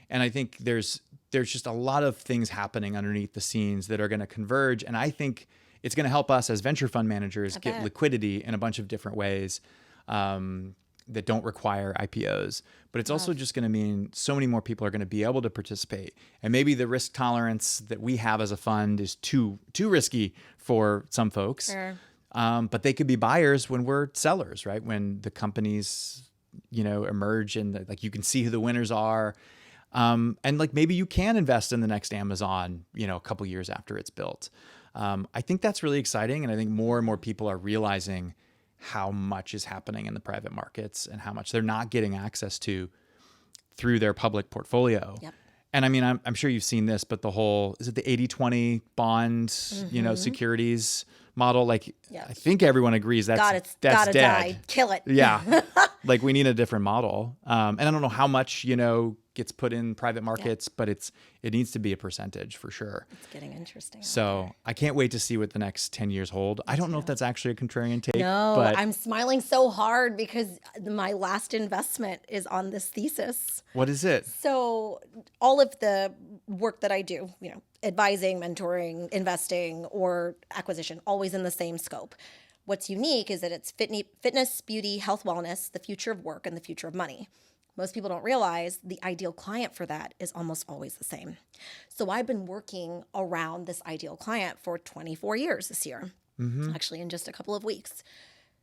And I think there's just a lot of things happening underneath the scenes that are going to converge. And I think it's going to help us as venture fund managers get liquidity in a bunch of different ways that don't require IPOs. But it's also just going to mean so many more people are going to be able to participate. And maybe the risk tolerance that we have as a fund is too risky for some folks. Sure. But they could be buyers when we're sellers, right? When the companies, emerge and like you can see who the winners are. And like maybe you can invest in the next Amazon, a couple years after it's built. I think that's really exciting. And I think more and more people are realizing how much is happening in the private markets and how much they're not getting access to through their public portfolio. Yep. And I mean, I'm sure you've seen this, but is it the 80-20 bond, securities model? Like, I think everyone agrees that's gotta dead. die. Kill it. Yeah. Like we need a different model. And I don't know how much, gets put in private markets, but it needs to be a percentage for sure. It's getting interesting. So I can't wait to see what the next 10 years hold. I don't know if that's actually a contrarian take. No, but I'm smiling so hard because my last investment is on this thesis. What is it? So all of the work that I do, advising, mentoring, investing, or acquisition, always in the same scope. What's unique is that it's fitness, beauty, health, wellness, the future of work, and the future of money. Most people don't realize the ideal client for that is almost always the same. So I've been working around this ideal client for 24 years this year, actually in just a couple of weeks.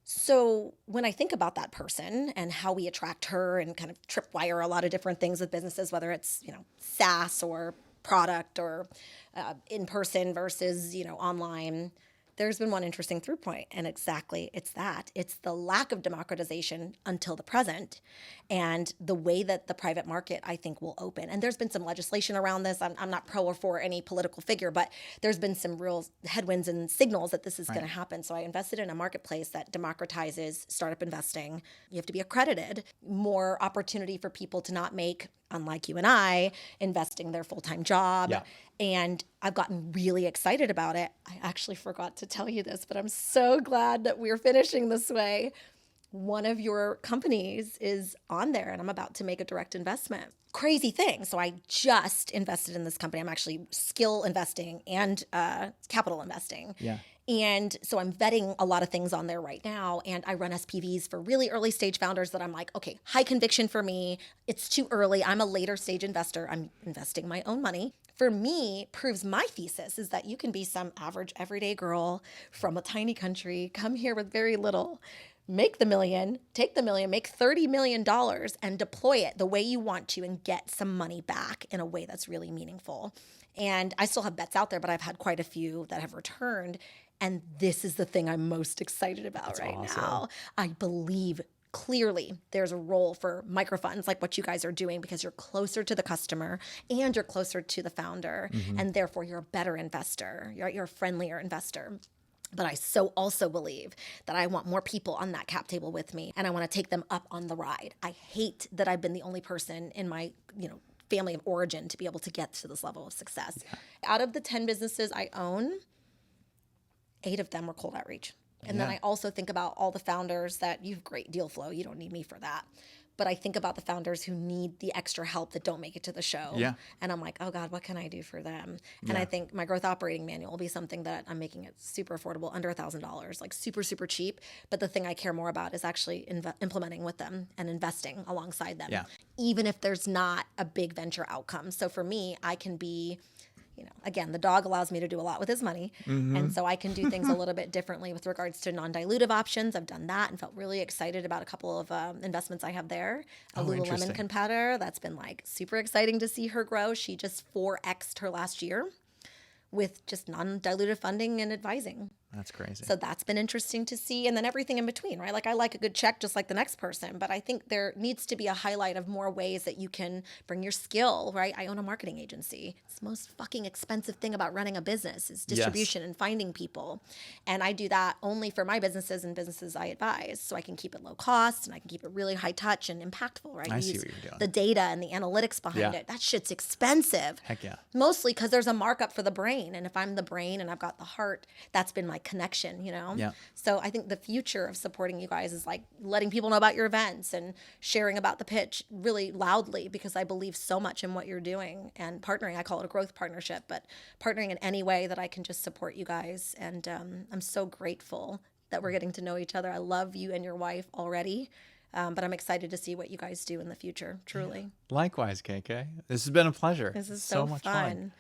So when I think about that person and how we attract her and kind of tripwire a lot of different things with businesses, whether it's, SaaS or product or in person versus, online, there's been one interesting through point, and exactly it's that. It's the lack of democratization until the present and the way that the private market, I think, will open. And there's been some legislation around this. I'm not pro or for any political figure, but there's been some real headwinds and signals that this is going to happen. So I invested in a marketplace that democratizes startup investing. You have to be accredited. More opportunity for people to not make, unlike you and I, investing their full-time job. Yeah. And I've gotten really excited about it. I actually forgot to tell you this, but I'm so glad that we're finishing this way. One of your companies is on there, and I'm about to make a direct investment. Crazy thing. So I just invested in this company. I'm actually skill investing and capital investing. Yeah. And so I'm vetting a lot of things on there right now. And I run SPVs for really early stage founders that I'm like, okay, high conviction for me. It's too early. I'm a later stage investor. I'm investing my own money. For me, proves my thesis is that you can be some average everyday girl from a tiny country, come here with very little, make the million, take the million, make $30 million and deploy it the way you want to and get some money back in a way that's really meaningful. And I still have bets out there, but I've had quite a few that have returned. And this is the thing I'm most excited about now. I believe clearly there's a role for microfunds like what you guys are doing because you're closer to the customer and you're closer to the founder. And therefore you're a better investor. You're a friendlier investor. But I so also believe that I want more people on that cap table with me and I want to take them up on the ride. I hate that I've been the only person in my, family of origin to be able to get to this level of success. Yeah. Out of the 10 businesses I own, 8 of them were cold outreach. And then I also think about all the founders that you have great deal flow. You don't need me for that. But I think about the founders who need the extra help that don't make it to the show. Yeah. And I'm like, oh God, what can I do for them? And I think my growth operating manual will be something that I'm making it super affordable, under $1,000, like super, super cheap. But the thing I care more about is actually implementing with them and investing alongside them, even if there's not a big venture outcome. So for me, I can be, again, the dog allows me to do a lot with his money. And so I can do things a little bit differently with regards to non-dilutive options. I've done that and felt really excited about a couple of investments I have there. A Lululemon competitor, that's been like super exciting to see her grow. She just 4x'd her last year with just non-dilutive funding and advising. That's crazy. So that's been interesting to see. And then everything in between, right? Like I like a good check just like the next person, but I think there needs to be a highlight of more ways that you can bring your skill, right? I own a marketing agency. It's the most fucking expensive thing about running a business is distribution and finding people. And I do that only for my businesses and businesses I advise. So I can keep it low cost and I can keep it really high touch and impactful, right? I see what you're doing. The data and the analytics behind it. That shit's expensive. Heck yeah. Mostly because there's a markup for the brain. And if I'm the brain and I've got the heart, that's been my connection, you know? Yeah. So I think the future of supporting you guys is like letting people know about your events and sharing about the pitch really loudly because I believe so much in what you're doing and partnering. I call it a growth partnership, but partnering in any way that I can just support you guys. And I'm so grateful that we're getting to know each other. I love you and your wife already. But I'm excited to see what you guys do in the future, truly. Likewise, KK. This has been a pleasure. This is so much fun.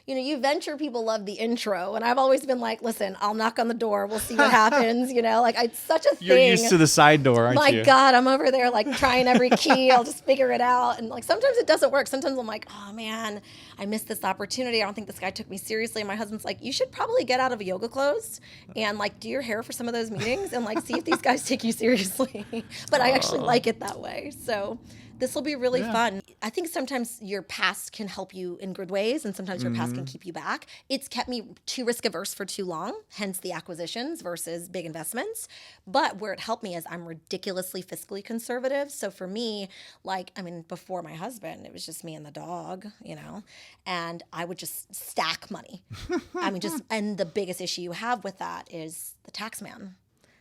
You know, you venture people love the intro, and I've always been like, listen, I'll knock on the door. We'll see what happens. You know, like it's such a thing. You're used to the side door, aren't you? My God, I'm over there like trying every key. I'll just figure it out. And like sometimes it doesn't work. Sometimes I'm like, oh man, I missed this opportunity. I don't think this guy took me seriously. And my husband's like, you should probably get out of yoga clothes and like do your hair for some of those meetings and like see if these guys take you seriously. But I actually like it that way. So this will be really fun. I think sometimes your past can help you in good ways, and sometimes your past can keep you back. It's kept me too risk averse for too long, hence the acquisitions versus big investments. But where it helped me is I'm ridiculously fiscally conservative. So for me, like, I mean, before my husband, it was just me and the dog, you know, and I would just stack money. I mean, and the biggest issue you have with that is the tax man.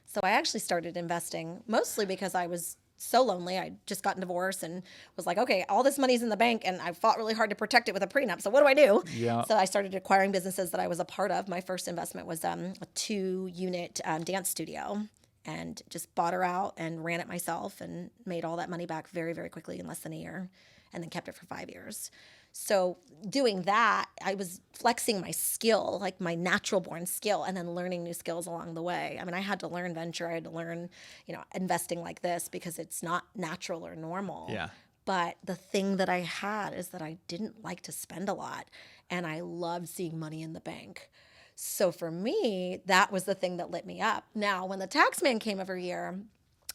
So I actually started investing mostly because I was so lonely. I just gotten divorced and was like, okay, all this money's in the bank and I fought really hard to protect it with a prenup. So what do I do? Yeah. So I started acquiring businesses that I was a part of. My first investment was a 2-unit dance studio and just bought her out and ran it myself and made all that money back very, very quickly in less than a year and then kept it for 5 years. So doing that, I was flexing my skill, like my natural born skill, and then learning new skills along the way. I mean, I had to learn venture. I had to learn, you know, investing like this because it's not natural or normal. Yeah. But the thing that I had is that I didn't like to spend a lot, and I loved seeing money in the bank. So for me, that was the thing that lit me up. Now, when the tax man came every year,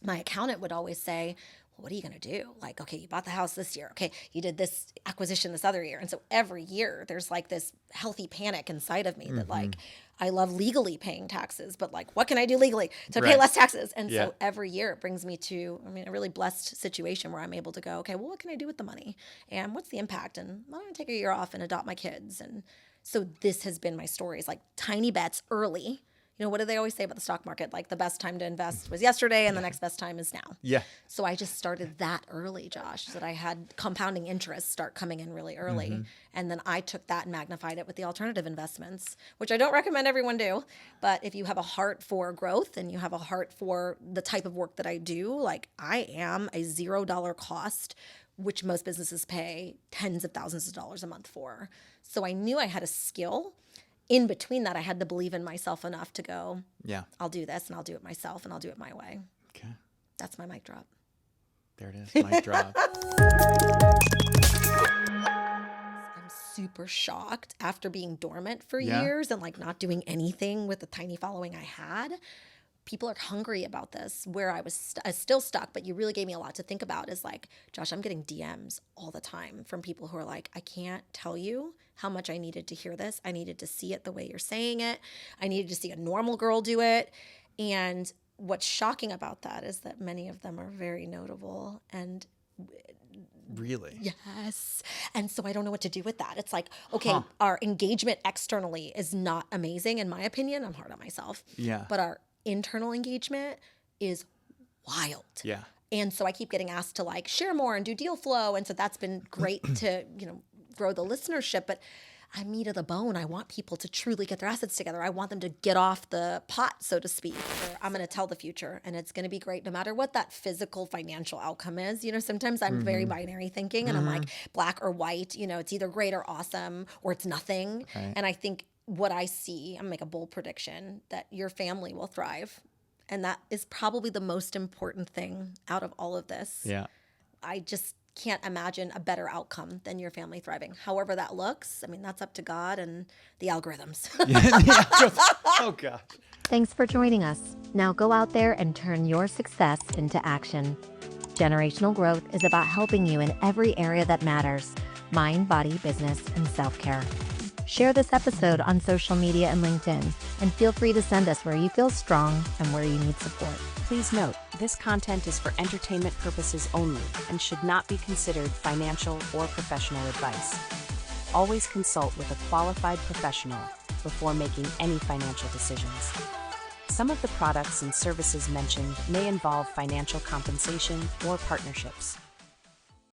my accountant would always say, what are you going to do? Like, okay, you bought the house this year. Okay, you did this acquisition this other year. And so every year there's like this healthy panic inside of me that like, I love legally paying taxes, but like, what can I do legally to pay less taxes? And so every year it brings me to, I mean, a really blessed situation where I'm able to go, okay, well, what can I do with the money? And what's the impact? And I'm going to take a year off and adopt my kids. And so this has been my story. It's like tiny bets early. You know, what do they always say about the stock market? Like the best time to invest was yesterday and the next best time is now. Yeah. So I just started that early, Josh, so that I had compounding interest start coming in really early. And then I took that and magnified it with the alternative investments, which I don't recommend everyone do. But if you have a heart for growth and you have a heart for the type of work that I do, like I am a $0 cost, which most businesses pay tens of thousands of dollars a month for. So I knew I had a skill. In between that, I had to believe in myself enough to go, I'll do this and I'll do it myself and I'll do it my way. Okay. That's my mic drop. There it is. Mic drop. I'm super shocked after being dormant for years and like not doing anything with the tiny following I had. People are hungry about this, where I was still stuck, but you really gave me a lot to think about is like, Josh, I'm getting DMs all the time from people who are like, I can't tell you how much I needed to hear this. I needed to see it the way you're saying it. I needed to see a normal girl do it. And what's shocking about that is that many of them are very notable and Really? yes. And so I don't know what to do with that. It's like, okay, our engagement externally is not amazing in my opinion. I'm hard on myself. Yeah. But our internal engagement is wild. Yeah. And so I keep getting asked to like share more and do deal flow. And so that's been great to, you know, grow the listenership. But I'm meat of the bone. I want people to truly get their assets together. I want them to get off the pot, so to speak. I'm going to tell the future and it's going to be great no matter what that physical financial outcome is. You know, sometimes I'm very binary thinking and I'm like black or white, you know, it's either great or awesome or it's nothing. Right. And I think what I see, I'm gonna make a bold prediction that your family will thrive. And that is probably the most important thing out of all of this. Yeah. I just can't imagine a better outcome than your family thriving. However that looks, I mean, that's up to God and the algorithms. Oh, God. Thanks for joining us. Now go out there and turn your success into action. Generational Growth is about helping you in every area that matters: mind, body, business, and self-care. Share this episode on social media and LinkedIn, and feel free to send us where you feel strong and where you need support. Please note, this content is for entertainment purposes only and should not be considered financial or professional advice. Always consult with a qualified professional before making any financial decisions. Some of the products and services mentioned may involve financial compensation or partnerships.